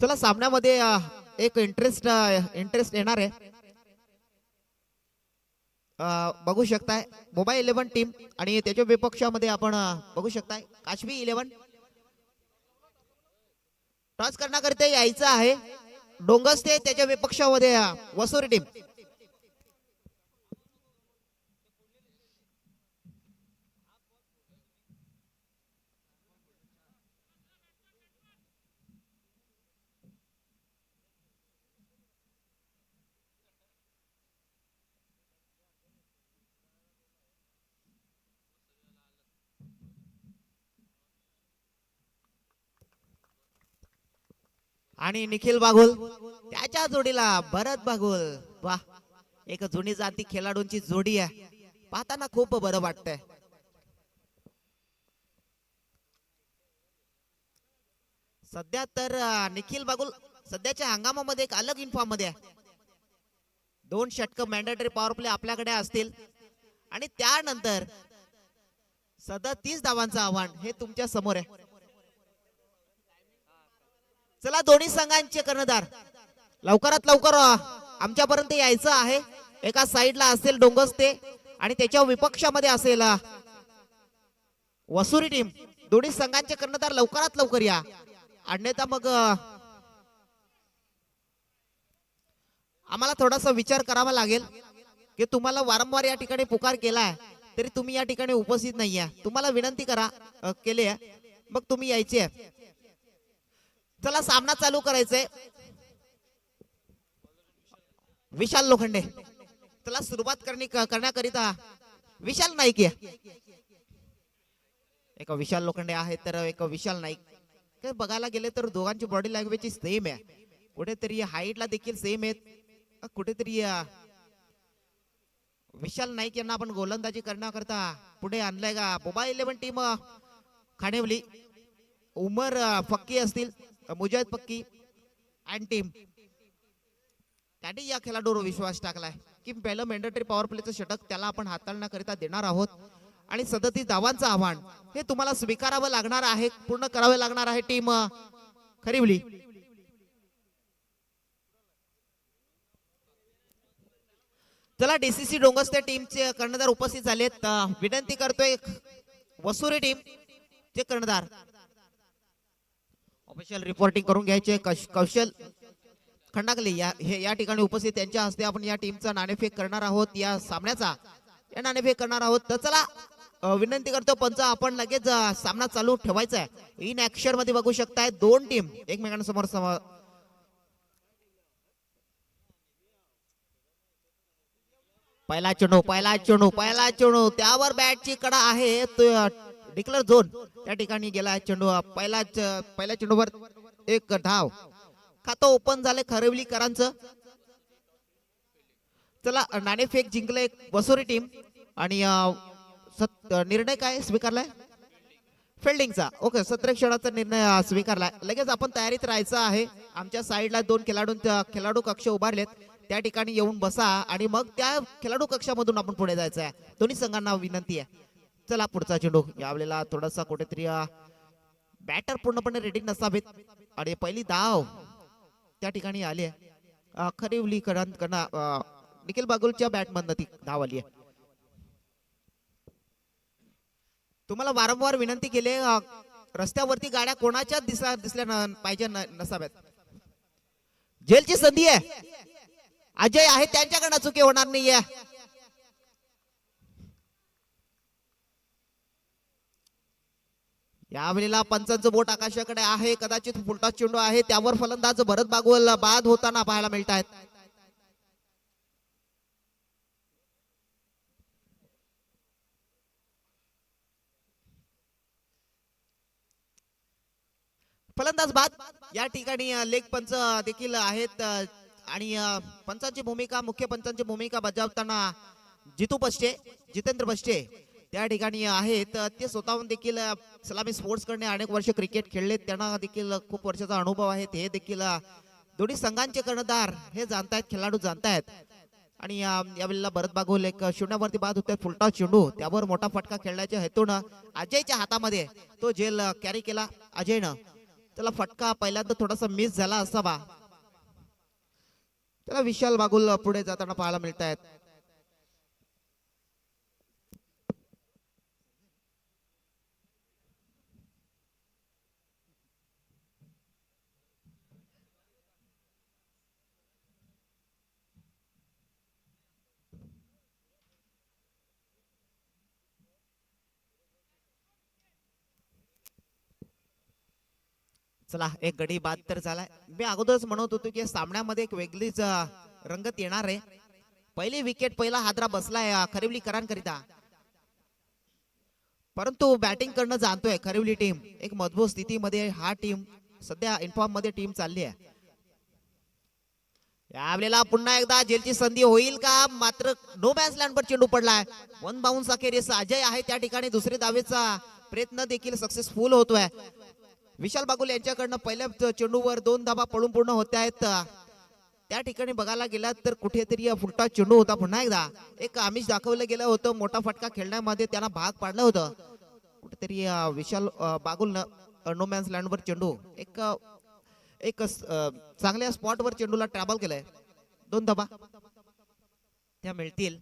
चला सामन्यामध्ये एक इंटरेस्ट येणार आहे. बघू शकताय मुंबई 11 टीम आणि त्याच्या विपक्षामध्ये आपण बघू शकताय काश्मी 11. टॉस करण्याकरिता यायचं आहे डोंगस्ते, त्याच्या विपक्षामध्ये वसुरी टीम. आणि निखिल बागुल त्याच्या जोडीला भरत बागुल. वा, एक जुनी जाती खेळाडूंची जोडी आहे, पाहताना खूप बरं वाटतंय. सध्या तर निखिल बागुल सध्याच्या हंगामामध्ये एक अलग इन्फॉर्म मध्ये आहे. 2 षटक मॅन्डेटरी पॉवर प्ले आपल्याकडे असतील आणि त्यानंतर 37 धावांचं आव्हान हे तुमच्या समोर आहे. चला दोन्ही संघांचे कर्णधार लवकरात लवकर आमच्यापर्यंत यायचं आहे. एका साइडला असेल डोंगस्ते आणि त्याच्या विपक्षामध्ये असेल वसुरी टीम. दोन्ही संघांचे कर्णधार लवकरात लवकर या, अन्यथा मग आम्हाला थोडासा विचार करावा लागेल की तुम्हाला वारंवार या ठिकाणी पुकार केलाय तरी तुम्ही या ठिकाणी उपस्थित नाही आहे. तुम्हाला विनंती केली आहे, मग तुम्ही यायचे. चला सामना चालू करायचंय. विशाल लोखंडे, चला सुरुवात करण्याकरिता विशाल नाईक आहे. एक विशाल लोखंडे आहे तर एक विशाल नाईक. बघायला गेले तर दोघांची बॉडी लँग्वेज सेम आहे, कुठेतरी हाईटला देखील सेम आहेत. कुठेतरी विशाल नाईक यांना आपण गोलंदाजी करण्याकरता पुढे आणलंय का. मुंबई 11 टीम खाणेवली, उमर फक्की असतील, मुजाहिद फक्की अँड टीम त्यांनी या खेळाडूवर विश्वास टाकलाय की पहिलं मॅन्डेटरी पॉवर प्लेचं षटक त्याला आपण हाताळण्याकरिता देणार आहोत आणि 37 धावांचं आव्हान हे तुम्हाला स्वीकारावं लागणार आहे, पूर्ण करावे लागणार आहे टीम खरिवली. चला डीसीसी डोंगस्ते टीमचे कर्णधार उपस्थित झालेत. विनंती करतोय वसुरी टीम चे कर्णधार ऑफिशियल रिपोर्टिंग करून घ्यायचे. कौशल खंडागले या ठिकाणी उपस्थित, त्यांच्या हस्ते आपण या टीमचा नाणेफेक करणार आहोत, या सामन्याचा नाणेफेक करणार आहोत. तर चला विनंती करतो पंच, आपण लगेच सामना चालू ठेवायचा आहे. इन ऍक्शन मध्ये बघू शकताय 2 टीम एकमेकांसमोर पहिला चेंडू त्यावर बॅटची कडा आहे, डिक्लेअर झोन त्या ठिकाणी गेला चेंडू. पहिल्या चेंडूवर एक धाव, खातं ओपन झाले खरिवलीकरांचं. चला नाणेफेक जिंकले वसुरी टीम आणि निर्णय काय स्वीकारलाय फिल्डिंगचा. ओके, 17 क्षणाचा निर्णय स्वीकारलाय. लगेच आपण तयारीत राहायचं आहे. आमच्या साईडला 2 खेळाडू कक्ष उभारलेत, त्या ठिकाणी येऊन बसा आणि मग त्या खेळाडू कक्षामधून आपण पुढे जायचं आहे. दोन्ही संघांना विनंती आहे. चला पुढचा चेंडू, यावेळेला थोडासा कुठेतरी बॅटर पूर्णपणे रेडी नसावेत आणि पहिली धाव त्या ठिकाणी आली आहे खरिवलीकरांकडून. निखिल बागुलच्या बॅटमधनं ती धाव आली आहे. तुम्हाला वारंवार विनंती केली, रस्त्यावरती गाड्या कोणाच्या दिसल्या पाहिजे नसाव्यात. जेलची संधी आहे, अजय आहे त्यांच्याकडनं चुकी होणार नाहीये. यावेळेला पंचांचं बोट आकाशाकडे आहे, कदाचित फुलटा चेंडू आहे, त्यावर फलंदाज भरत बागुल बाद होताना पाहायला मिळत आहेत. फलंदाज बाद. या ठिकाणी लेग पंच देखील आहेत आणि मुख्य पंचांची भूमिका बजावताना जितेंद्र बस्टे त्या ठिकाणी आहेत. ते स्वतःहून देखील सलामी स्पोर्ट्स कडे अनेक वर्ष क्रिकेट खेळले, त्यांना देखील खूप वर्षाचा अनुभव आहे. हे देखील दोन्ही संघांचे कर्णधार हे जाणतायत, खेळाडू जाणतायत. आणि यावेळेला भरत बागुल एक शून्यावरती बाद होते, फुलटा चेंडू, त्यावर मोठा फटका खेळण्याच्या हेतून अजयच्या हातामध्ये तो झेल कॅरी केला अजयनं. त्याला फटका पहिल्यांदा थोडासा मिस झाला असावा. त्याला विशाल बागुल पुढे जाताना पाहायला मिळत आहेत. चला एक गडी बाद तर झालाय. मी अगोदरच म्हणत होतो की सामन्यामध्ये एक वेगळीच रंगत येणार आहे. पहिली विकेट पहिला हादरा बसलाय खरिवलीकरांकरिता, परंतु बॅटिंग करणं जाणतोय खरिवली टीम. एक मजबूत स्थितीमध्ये हा टीम सध्या इन्फॉर्म मध्ये टीम चालली आहे. यावेळेला पुन्हा एकदा जेलची संधी होईल का? मात्र नो मॅच लँड वर चेंडू पडलाय. वन बाउन्स अखेरीस अजय आहे त्या ठिकाणी. दुसरे दावेचा प्रयत्न देखील सक्सेसफुल होतोय. विशाल बागुल यांच्याकडनं पहिल्या चेंडूवर 2 धाबा पडून पूर्ण होत्या आहेत. त्या ठिकाणी बघायला गेला तर कुठेतरी फुलटा चेंडू होता. पुन्हा एकदा एक आमिष दाखवलं गेलं होतं. मोठा फटका खेळण्यामध्ये त्यांना भाग पाडलं होतं. कुठेतरी विशाल बागुल नो मॅन्स लँड वर चेंडू एक चांगल्या स्पॉट वर चेंडूला ट्रॅव्हल केलंय. 2 धाबा त्या मिळतील.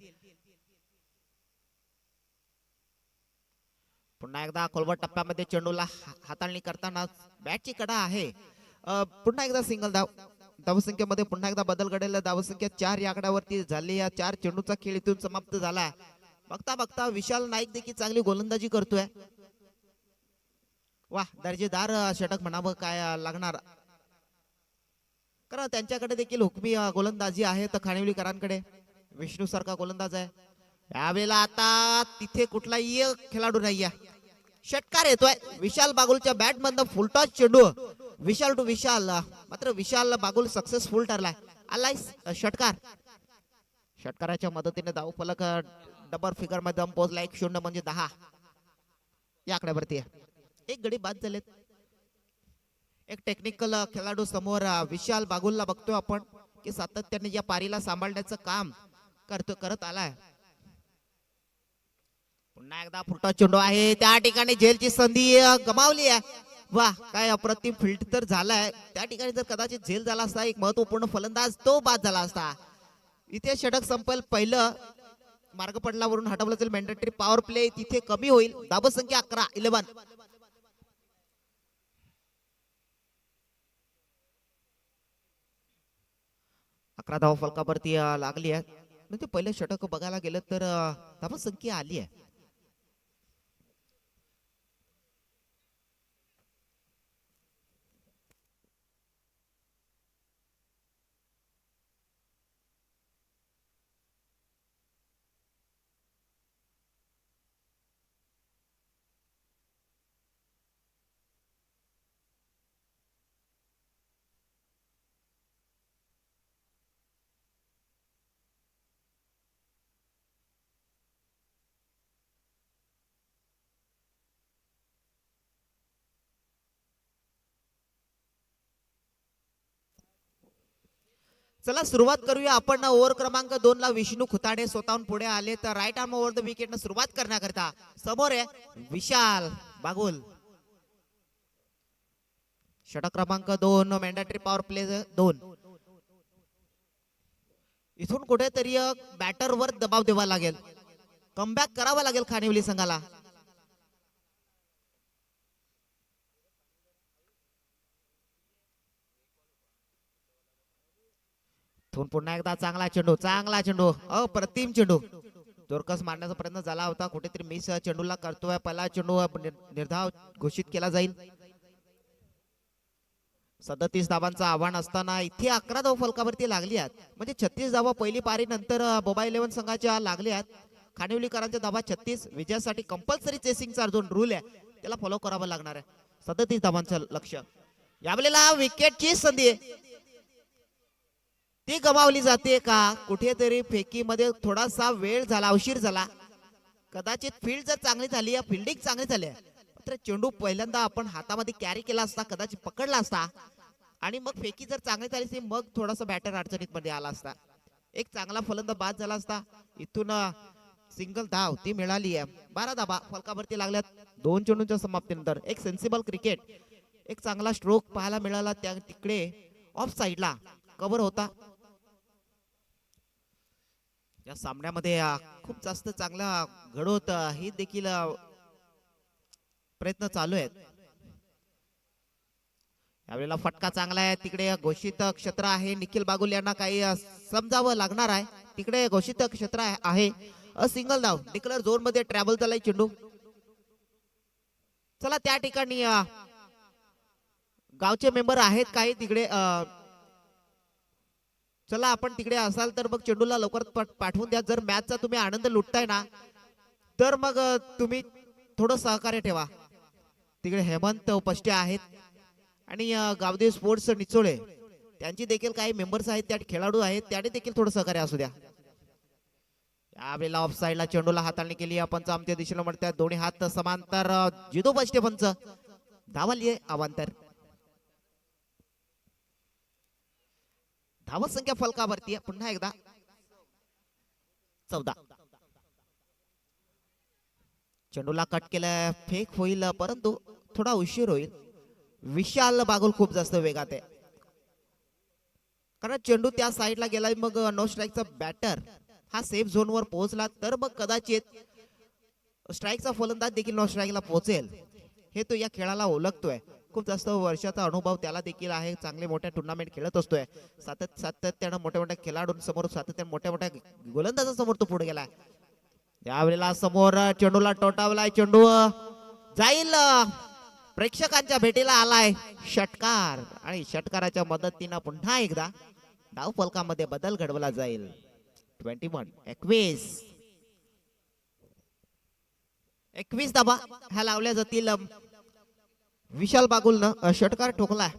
पुन्हा एकदा खोलवर टप्प्यामध्ये चेंडूला हाताळणी करताना बॅटची कडा आहे. पुन्हा एकदा सिंगल धाव. धावसंख्येमध्ये पुन्हा एकदा बदल घडेल. धावसंख्या 4 या आकड्यावरती झाली. या 4 चेंडूचा खेळ इथून समाप्त झाला. बघता बघता विशाल नाईक देखील चांगली गोलंदाजी करतोय. वाह, दर्जेदार षटक म्हणावं काय लागणार, कारण त्यांच्याकडे देखील हुकमी गोलंदाजी आहे. तर खानिवलीकरांकडे विष्णू सारखा गोलंदाज आहे. यावेळेला आता तिथे कुठलाही खेळाडू नाहीये. षटकार येतोय विशाल बागुलच्या बॅट मधनं. फुलटॉस चेंडू विशाल टू विशाल. मात्र विशाल बागुल सक्सेसफुल ठरलाय. आलाय षटकार. षटकाराच्या मदतीने धाव फलक डबल फिगर मध्ये पोहोचला. 1-0 म्हणजे 10 या आकड्यावरती आहे. एक गडी बाद झालेत. एक टेक्निकल खेळाडू समोर विशाल बागुलला बघतोय आपण की सातत्याने या पारीला सांभाळण्याचं काम करत आलाय. पुन्हा एकदा फुलटॉस चेंडू आहे. त्या ठिकाणी झेलची संधी गमावली आहे. वाह, काय अप्रतिम फील्ड तर झालाय. त्या ठिकाणी जर कदाचित झेल झाला असता, एक महत्वपूर्ण फलंदाज तो बाद झाला असता. इथे षटक संपेल. पहिलं मार्ग पडला वरून हटवलं जाईल. मॅन्डेटरी पॉवर प्ले तिथे कमी होईल. धावसंख्या 11. 11 धाव फलकावरती लागली आहे. म्हणजे पहिलं षटक बघायला गेलं तर धावसंख्या आली आहे. चला सुरुवात करूया आपण. ओव्हर क्रमांक 2 ला विष्णू खुताडे स्वतःहून पुढे आले. तर right arm over the wicket सुरुवात करण्याकरता समोर आहे विशाल बागुल. षटक क्रमांक 2 मॅन्डेटरी पॉवर प्ले 2. इथून कुठेतरी बॅटरवर दबाव द्यावा लागेल. कमबॅक करावा लागेल खानिवली संघाला. पुन्हा एकदा चांगला चेंडू अप्रतिम चेंडू. जोरकस मारण्याचा प्रयत्न झाला होता. कुठेतरी मिस चेंडूला करतोय. पहिला चेंडू निर्धाव घोषित केला जाईल. 37 धावांचं आव्हान असताना इथे 11 धाव फलकावरती लागली आहेत. म्हणजे 36 धावा पहिली पारी नंतर बोबा 11 संघाच्या लागल्या आहेत. खानिवलीकरांच्या धावा 36. विजयासाठी कंपल्सरी चेसिंगचा जो रूल आहे त्याला फॉलो करावा लागणार आहे. 37 धावांचं लक्ष. यावेळेला विकेटची संधी ती गमावली जाते का? कुठेतरी फेकीमध्ये थोडासा वेळ झाला, उशीर झाला. कदाचित फील्ड जर चांगली झाली, फिल्डिंग चांगली झाली, तर चेंडू पहिल्यांदा आपण हातामध्ये कॅरी केला असता, कदाचित पकडला असता आणि मग फेकी जर चांगली झाली मग थोडासा बॅटर अडचणीत मध्ये आला असता. एक चांगला फलंदाज बाद झाला असता. इथून सिंगल धाव ती मिळाली आहे. 12 धावा फलकावरती लागल्यात 2 चेंडूंच्या समाप्तीनंतर. एक सेन्सिबल क्रिकेट, एक चांगला स्ट्रोक पाहायला मिळाला त्या तिकडे ऑफ साइडला कव्हर होता. या सामन्यामध्ये खूप जास्त चांगला घडवत ही देखील प्रयत्न चालू आहेत. यावेळेला फटका चांगला आहे. तिकडे घोषित क्षेत्र आहे. निखिल बागुल यांना काही समजावं लागणार आहे. तिकडे घोषित क्षेत्र आहे. सिंगल धाव डिक्लेअर झोन मध्ये ट्रॅव्हल झालाय चेंडू. चला त्या ठिकाणी गावचे मेंबर आहेत काही तिकडे. चला आपण तिकडे असाल तर मग चेंडूला लवकर पाठवून द्या. जर मॅचचा तुम्ही आनंद लुटताय ना तर मग तुम्ही थोडं सहकार्य ठेवा. तिकडे हेमंत उपस्थित आहेत आणि गावदेव स्पोर्ट्स निचोळे त्यांची देखील काही मेंबर्स आहेत, त्या खेळाडू आहेत, त्याने देखील थोडं सहकार्य असू द्या. यावेळेला ऑफ साइडला चेंडूला हाताळणी केली. पंच आमच्या दिशेला म्हणतात दोन्ही हात समांतर. जिदो बसते पंच धावाली अवांतर. धावत संख्या फलकावरती पुन्हा एकदा 14. चेंडूला कट केलं. फेक होईल परंतु थोडा उशीर होईल. विशाल बागुल खूप जास्त वेगात आहे कारण चेंडू त्या साईडला गेला. मग नो स्ट्राईकचा बॅटर हा सेफ झोन वर पोहोचला तर मग कदाचित स्ट्राईकचा फलंदाज देखील नो स्ट्राईकला पोहोचेल. हे तो या खेळाला ओळखतोय. खूप जास्त वर्षाचा अनुभव त्याला देखील आहे. चांगले मोठ्या टुर्नामेंट खेळत असतोय. सातत्यानं मोठ्या मोठ्या खेळाडूंसमोर सातत्यानं मोठ्या मोठ्या गोलंदाजांसमोर तो पुढे गेलाय. यावेळेला समोर चेंडूला टोटावलाय. चेंडू जाईल. प्रेक्षकांच्या भेटीला आलाय षटकार आणि षटकाराच्या मदतीनं पुन्हा एकदा धाव फलकामध्ये बदल घडवला जाईल. 21 धावा ह्या लावल्या जातील. विशाल बागुलनं षटकार ठोकलाय.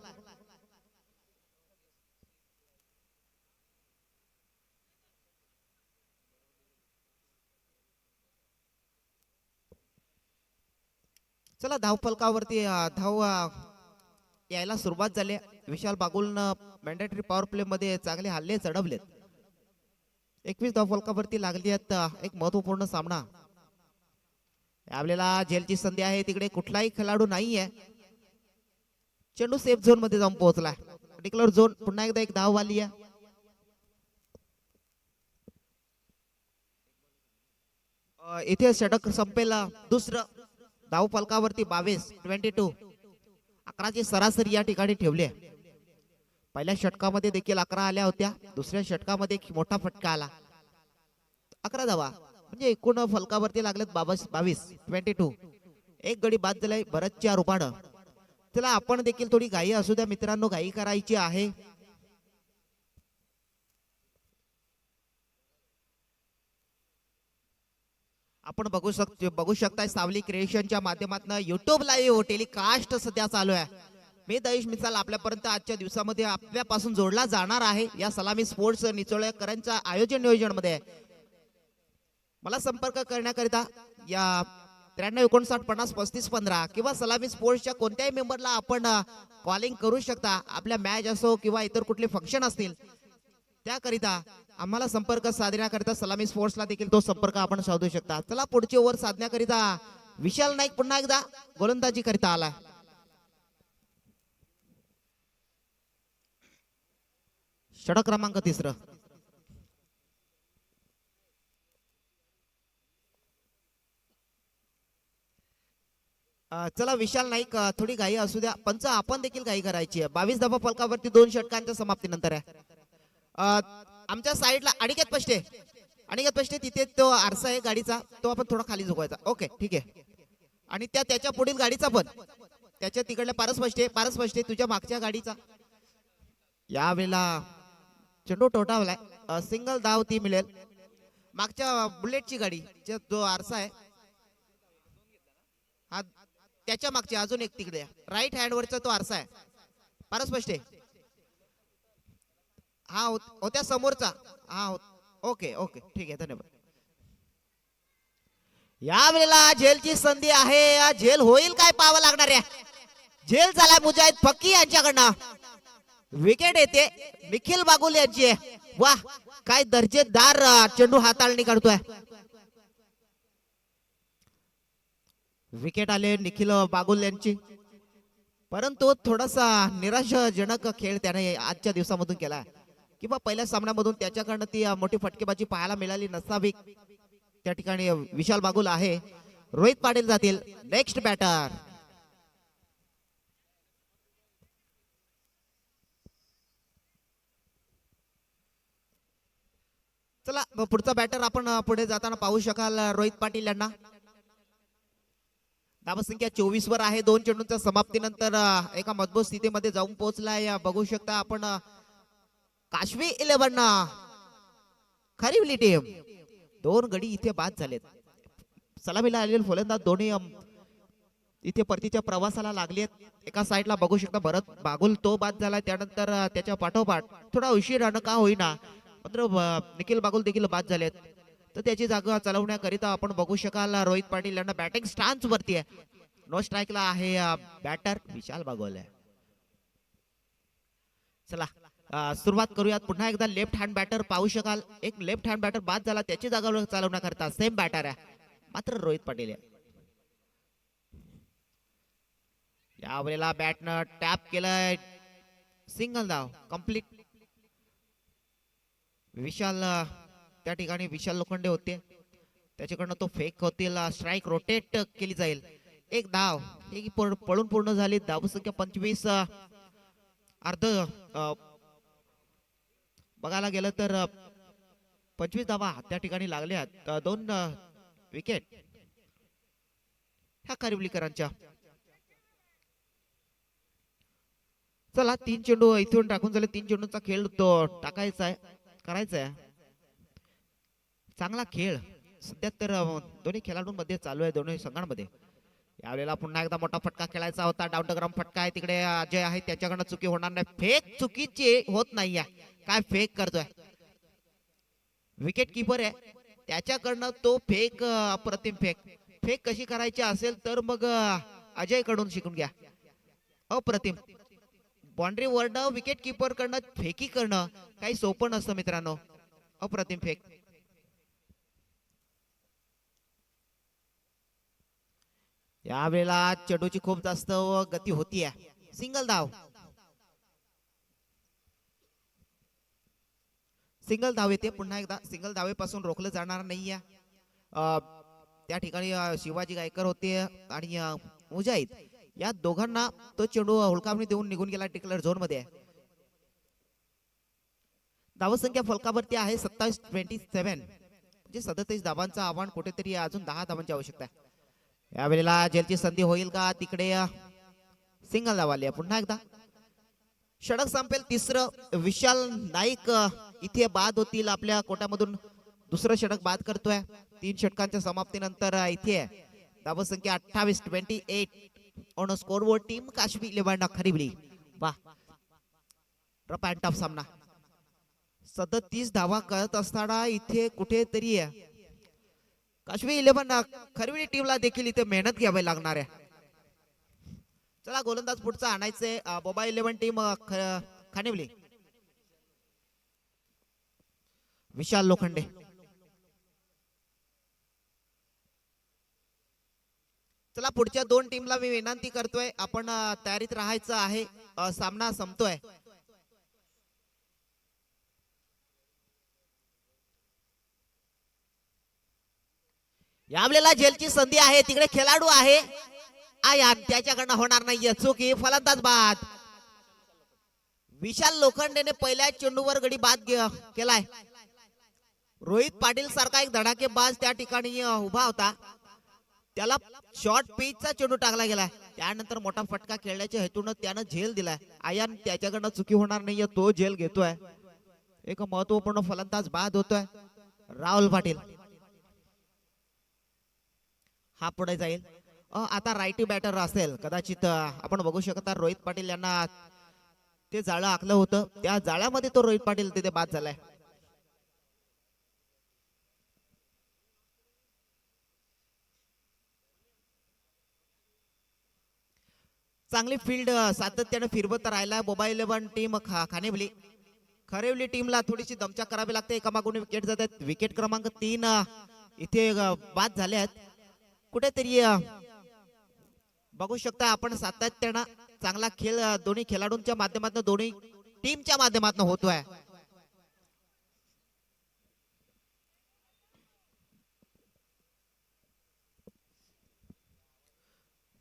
चला धाव फलकावरती धाव यायला सुरुवात झाली. विशाल बागुलनं मॅन्डेटरी पॉवर प्ले मध्ये चांगले हल्ले चढवलेत. 21 धाव फलकावरती लागली आहेत. एक महत्वपूर्ण सामना. यावेळेला झेलची संधी आहे. तिकडे कुठलाही खेळाडू नाहीये. चेंडू सेफ झोन मध्ये जाऊन पोहोचला. डिक्लेअर झोन पुन्हा एकदा एक धाव आली आहे. इथे षटक संपेल. दुसरं धाव फलकावरती 22 11ची सरासरी या ठिकाणी ठेवली आहे. पहिल्या षटकामध्ये देखील 11 आल्या होत्या. दुसऱ्या षटकामध्ये मोठा फटका आला. 11 धावा म्हणजे एकूण फलकावरती लागलेत 22. एक गडी बाद झालाय भरतच्या रूपानं. चला आपण देखील थोडी घाई असू द्या मित्रांनो. घाई करायची आहे. आपण बघू शकताय सावली क्रिएशनच्या माध्यमातून युट्यूब लाईव्ह टेलिकास्ट सध्या चालू आहे. मी दयेश मिसाल आपल्यापर्यंत आजच्या दिवसामध्ये आपल्यापासून जोडला जाणार आहे. या सलामी स्पोर्ट्स निचोळेकरांच्या आयोजन नियोजन मध्ये मला संपर्क करण्याकरिता या 9359503515 किंवा सलामी स्पोर्ट्सच्या कोणत्याही मेंबरला आपण कॉलिंग करू शकता. आपल्या मॅच असो किंवा इतर कुठले फंक्शन असतील त्याकरिता आम्हाला संपर्क साधण्याकरिता सलामी स्पोर्ट्सला देखील तो संपर्क आपण साधू शकता. चला पुढची ओव्हर साधण्याकरिता विशाल नाईक पुन्हा एकदा गोलंदाजी करिता आला. षटक क्रमांक 3. चला विशाल नाईक थोडी घाई असू द्या. पंच आपण देखील घाई करायची आहे. 22 धावा फलकावरती 2 षटकांच्या समाप्तीनंतर आहे. आमच्या साईडला अनिकेत पष्टे तिथे तो आरसा आहे गाडीचा, तो आपण थोडा खाली झुकवायचा. ओके ठीक आहे. आणि त्याच्या पुढील गाडीचा पण त्याच्या तिकडल्या पारस पष्टे तुझ्या मागच्या गाडीचा. यावेळेला चेंडू टोटावलाय. सिंगल धाव ती मिळेल. मागच्या बुलेटची गाडी जो आरसा आहे हा त्याच्या मागची अजून एक तिकडे राईट हँड वरचा तो आरसा आहे. पारस पष्टे हा होत्या समोरचा. हा ओके ओके ठीक आहे धन्यवाद. यावेळेला झेलची संधी आहे. झेल होईल काय पाहावं लागणार आहे. झेल झाला मुजाहिद फकी यांच्याकडनं. विकेट येते निखिल बागुल यांची. वा काय दर्जेदार चेंडू हाताळणी काढतोय. विकेट आले निखिल बागुल यांची. परंतु थोडासा निराशाजनक खेळ त्याने आजच्या दिवसामधून केला किंवा पहिल्या सामन्यामधून त्याच्याकडनं ती मोठी फटकेबाजी पाहायला मिळाली नसावी. त्या ठिकाणी विशाल बागुल आहे. रोहित पाटील जातील नेक्स्ट बॅटर. चला पुढचा बॅटर आपण पुढे जाताना पाहू शकाल रोहित पाटील यांना. धावसंख्या 24 वर आहे. 2 चेंडूंच्या समाप्तीनंतर एका मजबूत स्थितीमध्ये जाऊन पोहोचलाय. बघू शकता आपण काशवी 11 खरिवली टीम 2 गडी इथे बाद झालेत. सलामीला आलेले फलंदाज दोन्ही इथे परतीच्या प्रवासाला लागलेत. एका साईडला बघू शकता भरत बागुल तो बाद झाला. त्यानंतर त्याच्या पाठोपाठ थोडा उशिरानं का होईना मात्र निखिल बागुल देखील बाद झालेत. तर त्याची जागा चालवण्याकरिता आपण बघू शकाल रोहित पाटील यांना बॅटिंग स्टान्स वरती आहे. नो स्ट्राईकला आहे बॅटर विशाल बागुल. चला सुरुवात करूयात. पुन्हा एकदा लेफ्ट हँड बॅटर पाहू शकाल. एक लेफ्ट हँड बॅटर बाद झाला. त्याची जागा चालवण्याकरता सेम बॅटर आहे मात्र रोहित पाटील आहे. यावेळेला बॅटनं टॅप केलंय. सिंगल धाव कंप्लीट. विशाल त्या ठिकाणी विशाल लोखंडे होते त्याच्याकडनं तो फेक होतील. स्ट्राईक रोटेट केली जाईल. एक धाव ही पळून पूर्ण झाली. धावसंख्या 25. अर्ध बघायला गेलं तर 25 धावा त्या ठिकाणी लागल्या. 2 विकेट ह्या कारिवलीकरांच्या. चला 3 चेंडू इथून टाकून झाले. 3 चेंडूंचा खेळ तो टाकायचा आहे करायचा आहे. चांगला खेळ सध्या तर दोन्ही खेळाडूंमध्ये चालू आहे दोन्ही संघांमध्ये. यावेळेला पुन्हा एकदा मोठा फटका खेळायचा होता. डाउन फटका आहे. तिकडे अजय आहे त्याच्याकडनं चुकी होणार नाही. फेक चुकीची होत नाहीये. काय फेक करतोय विकेट किपर आहे त्याच्याकडनं तो फेक अप्रतिम फेक. फेक कशी करायची असेल तर मग अजय कडून शिकून घ्या. अप्रतिम बाउंड्री वरनं विकेट किपर कडनं फेकी करणं काही सोपं नसतं मित्रांनो. अप्रतिम फेक. यावेळेला चेंडूची खूप जास्त गती होतीये. सिंगल धाव. सिंगल धाव येते. पुन्हा एकदा सिंगल धावेपासून रोखलं जाणार नाहीये. त्या ठिकाणी शिवाजी गायकर होते आणि मुजाहिद या दोघांना तो चेंडू हुलकावणी देऊन निघून गेला डिक्लेअर झोन मध्ये. धावसंख्या फलकावरती आहे 27-27 म्हणजे 37 धावांचं आव्हान. कुठेतरी अजून 10 धावांची आवश्यकता आहे. यावेळेला जेलची संधी होईल का. तिकडे सिंगल धाव आली. पुन्हा एकदा षटक संपेल. तिसरं विशाल नाईक इथे बाद होतील. आपल्या कोट्यामधून दुसरं षटक बाद करतोय. 3 षटकांच्या समाप्तीनंतर इथे धावसंख्या 28-28 on score board. Team Kashvi 11 खरिवली. वा रफ अँड टफ सामना. 37 धावा करत असताना इथे कुठेतरी काशवी 11 खरिवली टीमला देखील इथे मेहनत घ्यावी लागणार आहे. चला गोलंदाज पुढचा आणायचे. बोबा 11 टीम खानिवली. विशाल लोखंडे. चला पुढच्या 2 टीमला मी विनंती करतोय आपण तयारीत राहायचं आहे. सामना संपतोय. यावेळेला जेलची संधी आहे. तिकडे खेळाडू आहे आयान त्याच्याकडनं होणार नाहीये. चुकी फलंदाज बाद. विशाल लोखंडेने पहिल्या चेंडूवर गडी बाद केलाय. रोहित पाटील सारखा एक धडाकेबाज त्या ठिकाणी उभा होता. त्याला शॉर्ट पिचचा चेंडू टाकला गेला. त्यानंतर मोठा फटका खेळण्याच्या हेतून त्यानं झेल दिलाय. आयान त्याच्याकडनं चुकी होणार नाहीये. तो झेल घेतोय. एक महत्वपूर्ण फलंदाज बाद होतोय. राहुल पाटील हा पुढे जाईल. आता रायटी बॅटर असेल कदाचित. आपण बघू शकता रोहित पाटील यांना ते जाळं आखलं होतं. त्या जाळ्यामध्ये तो रोहित पाटील तिथे बाद झालाय. चांगली फील्ड सातत्याने फिरवत राहिला बोबा 11 टीम खानिवली. खरिवली टीमला थोडीशी दमछाक करावी लागते. एकामागून विकेट जात आहेत. विकेट क्रमांक 3 इथे बाद झाले आहेत. कुठेतरी बघू शकता आपण सातत्यानं चांगला खेळ दोन्ही खेळाडूंच्या माध्यमातून दोन्ही टीमच्या माध्यमातून होतोय.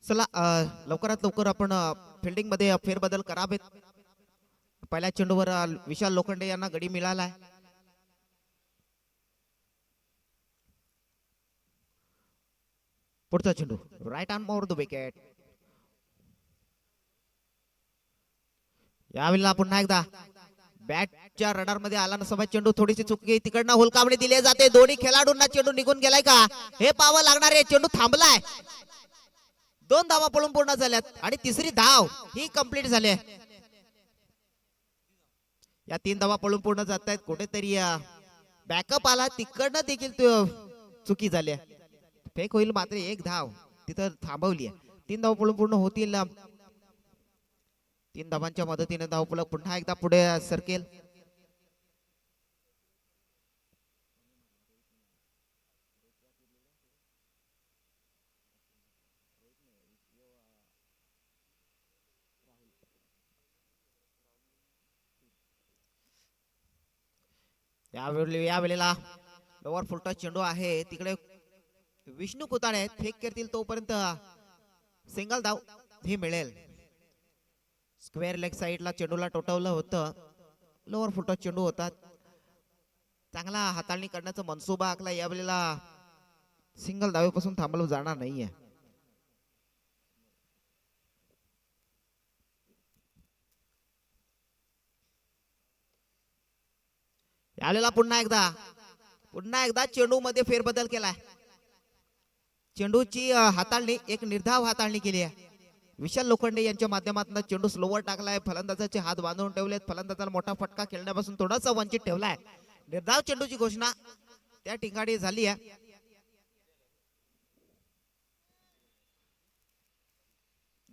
चला लवकरात लवकर आपण फिल्डिंग मध्ये फेरबदल करावेत. पहिल्या चेंडूवर विशाल लोखंडे यांना गडी मिळालाय. पुढचा चेंडू right arm over the wicket. यावेळेला पुन्हा एकदा बॅटच्या रडार मध्ये आला नसावा चेंडू. थोडीशी चुकी तिकडनं हुलकावणी दिली जाते. दोन्ही खेळाडूंना चेंडू निघून गेलाय का हे पाहावं लागणार आहे. चेंडू थांबलाय. 2 धावा पळून पूर्ण झाल्यात आणि तिसरी धाव ही कंप्लीट झाली. या 3 धावा पळून पूर्ण जात आहेत. कुठेतरी बॅकअप आला तिकडनं देखील चुकी झाली. फेक होईल मात्र 1 धाव तिथं थांबवली आहे. 3 धावा पळून पूर्ण होतील. 3 धावांच्या मदतीने धावफलक पुन्हा एकदा पुढे सरकेल. यावेळेला लोअर फुलटॉस चेंडू आहे. तिकडे विष्णू कुताळे फेक करतील तोपर्यंत सिंगल धाव ही मिळेल. स्क्वेअर लेग साइडला चेंडूला टोटवलं होतं. लोअर फुलटॉस चेंडू होता. चांगला हाताळणी करण्याचा मनसुबा आखला. यावेळेला सिंगल धावेपासून थांबवलं जाणार नाहीये. यावेळेला पुन्हा एकदा चेंडू मध्ये फेरबदल केलाय. चेंडूची हाताळणी एक निर्धाव हाताळणी केली आहे. विशाल लोखंडे यांच्या माध्यमातून चेंडू स्लोवर टाकलाय. फलंदाजाचे हात बांधून ठेवलेत. फलंदाजाला मोठा फटका खेळण्यापासून थोडासा वंचित ठेवलाय. निर्धाव चेंडूची घोषणा त्या ठिकाणी झाली आहे.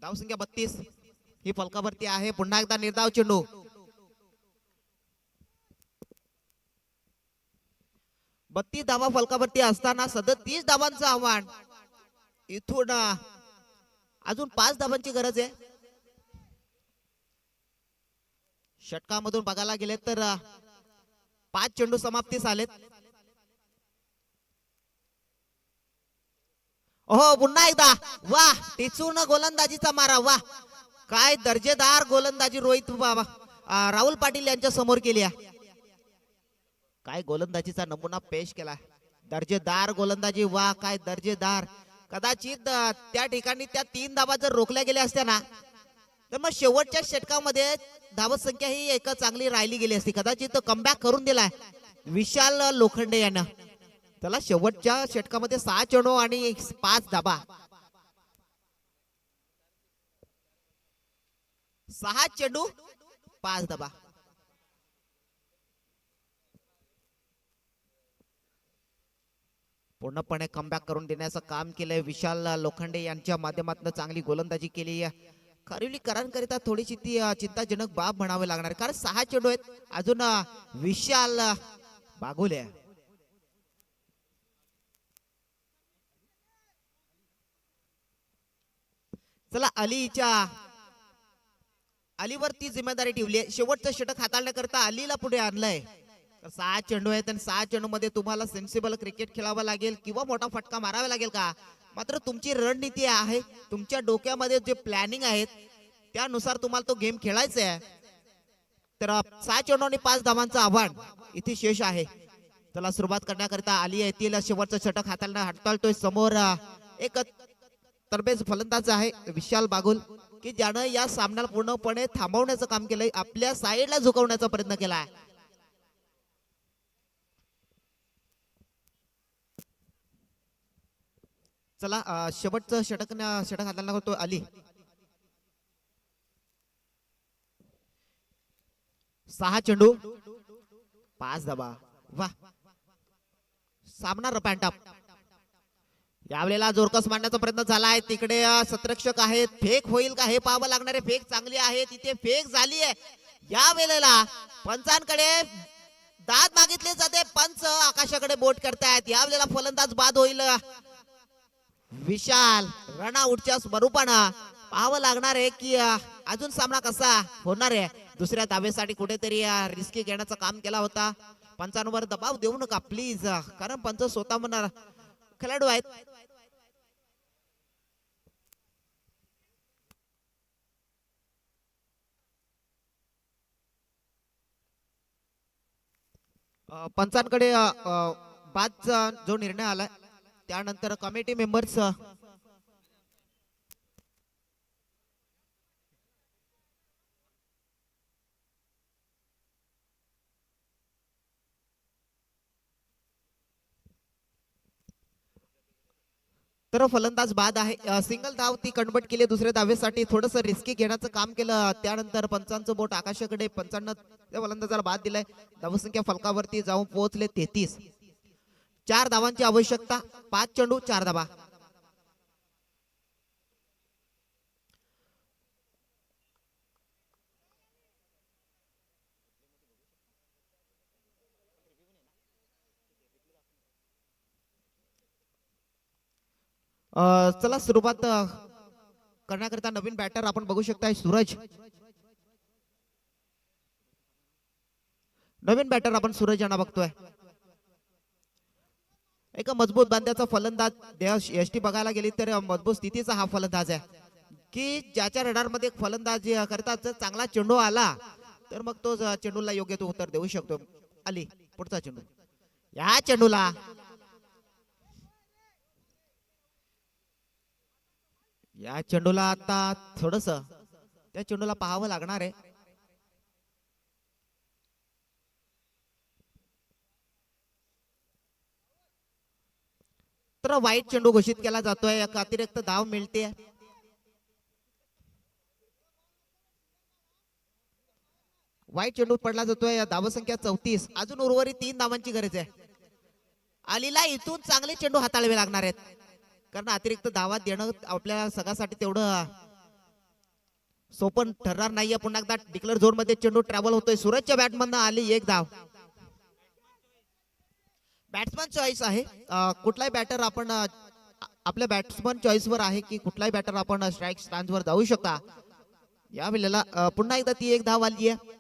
धावसंख्या 32 ही फलकावरती आहे. पुन्हा एकदा निर्धाव चेंडू. 32 धावा फलकावरती असताना 37 धावांचं आव्हान. इथून अजून 5 धावांची गरज आहे. षटकामधून बघायला गेले तर 5 चेंडू समाप्तीस आलेत. हो पुन्हा एकदा वा टिचून गोलंदाजीचा मारा. वा काय दर्जेदार गोलंदाजी रोहित राहुल पाटील यांच्या समोर केली आहे. काय गोलंदाजीचा नमुना पेश केला. दर्जेदार गोलंदाजी. वा काय दर्जेदार. कदाचित त्या ठिकाणी त्या 3 धावा जर रोखल्या गेल्या असत्या ना तर मग शेवटच्या षटकामध्ये धावत संख्या ही एक चांगली राहिली गेली असती. कदाचित कमबॅक करून दिलाय विशाल लोखंडे यांना. त्याला शेवटच्या षटकामध्ये 6 चेंडू आणि 5 धावा. 6 चेंडू 5 धावा. पूर्णपणे कमबॅक करून देण्याचं काम केलंय विशाल लोखंडे यांच्या माध्यमातून. चांगली गोलंदाजी केली. खरिवलीकरांकरिता थोडीशी ती चिंताजनक बाब म्हणावी लागणार कारण 6 चेंडू आहेत. अजून विशाल बागुले. चला अलीवरती जिम्मेदारी ठेवली आहे. शेवटचं षटक हाताळण्याकरता अलीला पुढे आणलंय. 6 चेंडू आहेत आणि 6 चेंडू मध्ये तुम्हाला सेन्सिबल क्रिकेट खेळावं लागेल किंवा मोठा फटका मारावा लागेल का. मात्र तुमची रणनीती आहे. तुमच्या डोक्यामध्ये जे प्लॅनिंग आहेत त्यानुसार तुम्हाला तो गेम खेळायचा आहे. तर 6 चेंडू आणि 5 धावांचं आव्हान इथे शेष आहे. त्याला सुरुवात करण्याकरिता अली येथील शेवटचं षटक हाताळतोय. समोर एक तरबेज फलंदाज आहे विशाल बागुल की ज्यानं या सामन्याला पूर्णपणे थांबवण्याचं काम केलंय. आपल्या साईडला झुकवण्याचा प्रयत्न केलाय. चला शेवटचं षटक हाताळला होतो अली. 6 चेंडू 5 धावा. वा सामना रफ अँड टफ. यावेळेला जोरकस मारण्याचा प्रयत्न झाला आहे. तिकडे सतरक्षक आहेत. फेक होईल का हे पाहावं लागणार आहे. फेक चांगली आहे. तिथे फेक झाली आहे. या वेळेला पंचांकडे दाद मागितले जाते. पंच आकाशाकडे बोट करतायत. यावेळेला फलंदाज बाद होईल. विशाल रनआउटच्या स्वरूपानं पाहावं लागणार आहे की अजून सामना कसा होणार आहे? दुसऱ्या धावेसाठी कुठेतरी रिस्की घेण्याचं काम केला होता. पंचांवर दबाव देऊ नका प्लीज, कारण पंच स्वतः म्हणणार खेळाडू आहेत. पंचांकडे बादचा जो निर्णय आलाय त्यानंतर कमिटी मेंबर्स तर फलंदाज बाद आहे. सिंगल धाव ती कन्वर्ट केली दुसऱ्या धावेसाठी, थोडंसं रिस्की घेण्याचं काम केलं. त्यानंतर पंचांचं बोट आकाशाकडे, पंचांना त्या फलंदाजाला बाद दिलाय. धावसंख्या फलकावरती जाऊन पोहोचले 33. 4 धावांची आवश्यकता, 5 चेंडू 4 धावा. चला सुरुवात करण्याकरिता नवीन बॅटर आपण बघू शकताय सूरज. नवीन बॅटर आपण सूरज यांना बघतोय. एक मजबूत बांध्याचा फलंदाज यष्टी बघायला गेली तर मजबूत स्थितीचा हा फलंदाज आहे की ज्याच्या रडार मध्ये फलंदाजी करतात. जर चांगला चेंडू आला तर मग तो चेंडूला योग्य तो उत्तर देऊ शकतो. आली पुढचा चेंडू, या चेंडूला आता थोडस त्या चेंडूला पाहावं लागणार आहे. तर वाईट चेंडू घोषित केला जातोय, एक अतिरिक्त धाव मिळते. वाईट चेंडू पडला जातोय. धावसंख्या 34. अजून उर्वरित 3 धावांची गरज आहे. अलीला इथून चांगले चेंडू हाताळावे लागणार आहेत, कारण अतिरिक्त धावा देणं आपल्या सगळ्यासाठी तेवढं सोपं ठरणार नाहीये. पुन्हा एकदा डिक्लेअर झोन मध्ये चेंडू ट्रॅव्हल होतोय. सूरजच्या बॅटमधनं आली 1 धाव. बॅट्समन चॉईस आहे. कुठलाही बॅटर आपण आपल्या बॅट्समन चॉईस वर आहे की कुठलाही बॅटर आपण स्ट्राईक स्टॅन्ड वर जाऊ शकता. या वेळेला पुन्हा एकदा ती 1 धाव आली आहे.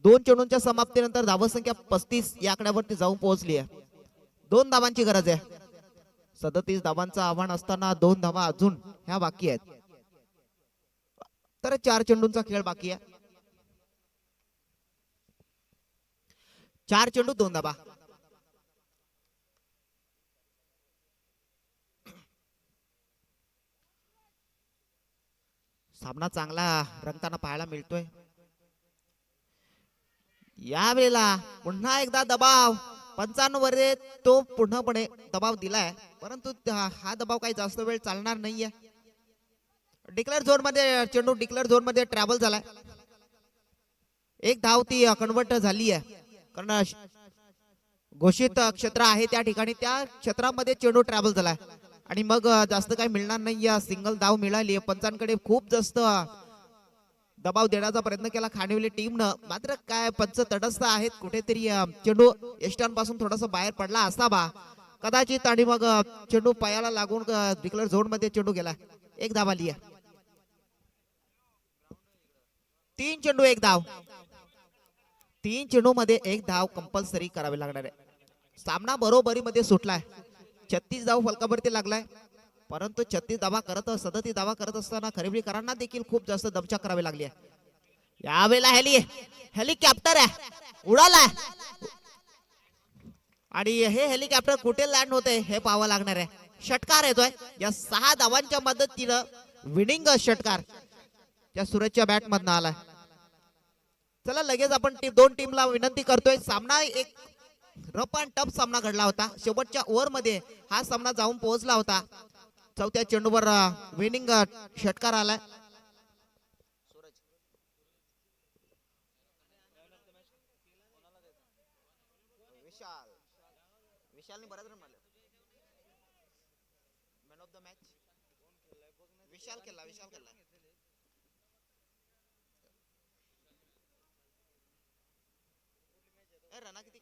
2 चेंडूंच्या समाप्तीनंतर धावसंख्या 35 या आकड्यावरती जाऊन पोहोचली आहे. 2 धावांची गरज आहे. 37 धावांचं आव्हान असताना 2 धावा अजून ह्या बाकी आहेत. तर 4 चेंडूंचा खेळ बाकी आहे. 4 चेंडू 2 धावा. सामना चांगला रंगताना पाहायला मिळतोय. या वेळेला पुन्हा एकदा दबाव. 95 वर तो पूर्णपणे दबाव दिलाय, परंतु हा दबाव काही जास्त वेळ चालणार नाहीये. डिक्लेअर झोन मध्ये चेंडू डिक्लेअर झोन मध्ये ट्रॅव्हल झालाय. 1 धाव ती कन्वर्ट झाली आहे, कारण घोषित क्षेत्र आहे त्या ठिकाणी, त्या क्षेत्रामध्ये चेंडू ट्रॅव्हल झालाय आणि मग जास्त काही मिळणार नाही. सिंगल धाव मिळाली. पंचांकडे खूप जास्त दबाव देण्याचा प्रयत्न केला खानिवली टीमनं, मात्र काय पंच तटस्थ आहेत. कुठेतरी चेंडू यष्टांपासून थोडासा बाहेर पडला असावा कदाचित, आणि मग चेंडू पायाला लागून डिक्लेअर झोन मध्ये चेंडू गेला. 1 धाव आली आहे. 3 चेंडू 1 धाव. 3 चेंडू मध्ये 1 धाव कंपल्सरी करावी लागणार आहे. सामना बरोबरीमध्ये सुटलाय. 36 धाव फलकावरती लागलाय, परंतु 36 धावा करत 37 धावा करत असताना खरेबीकरांना देखील खूप जास्त दमछाक करावी लागली आहे. यावेळेला हेलिकॉप्टर आहे, उडाला आणि हे हेलिकॉप्टर कुठे लँड होते हे पाहावं लागणार आहे. षटकार येतोय. या 6 धावांच्या मदतीनं विनिंग षटकार या सूरजच्या बॅट मधनं आलाय. चला लगेच आपण 2 टीमला विनंती करतोय. सामना एक रफ अँड टफ सामना घडला होता. शेवटच्या ओव्हर मध्ये हा सामना जाऊन पोहोचला होता. 4थ्या चेंडूवर विनिंग षटकार आलाय. विशालने बराच रन मारले. मॅन ऑफ द मॅच विशाल केला. रना किती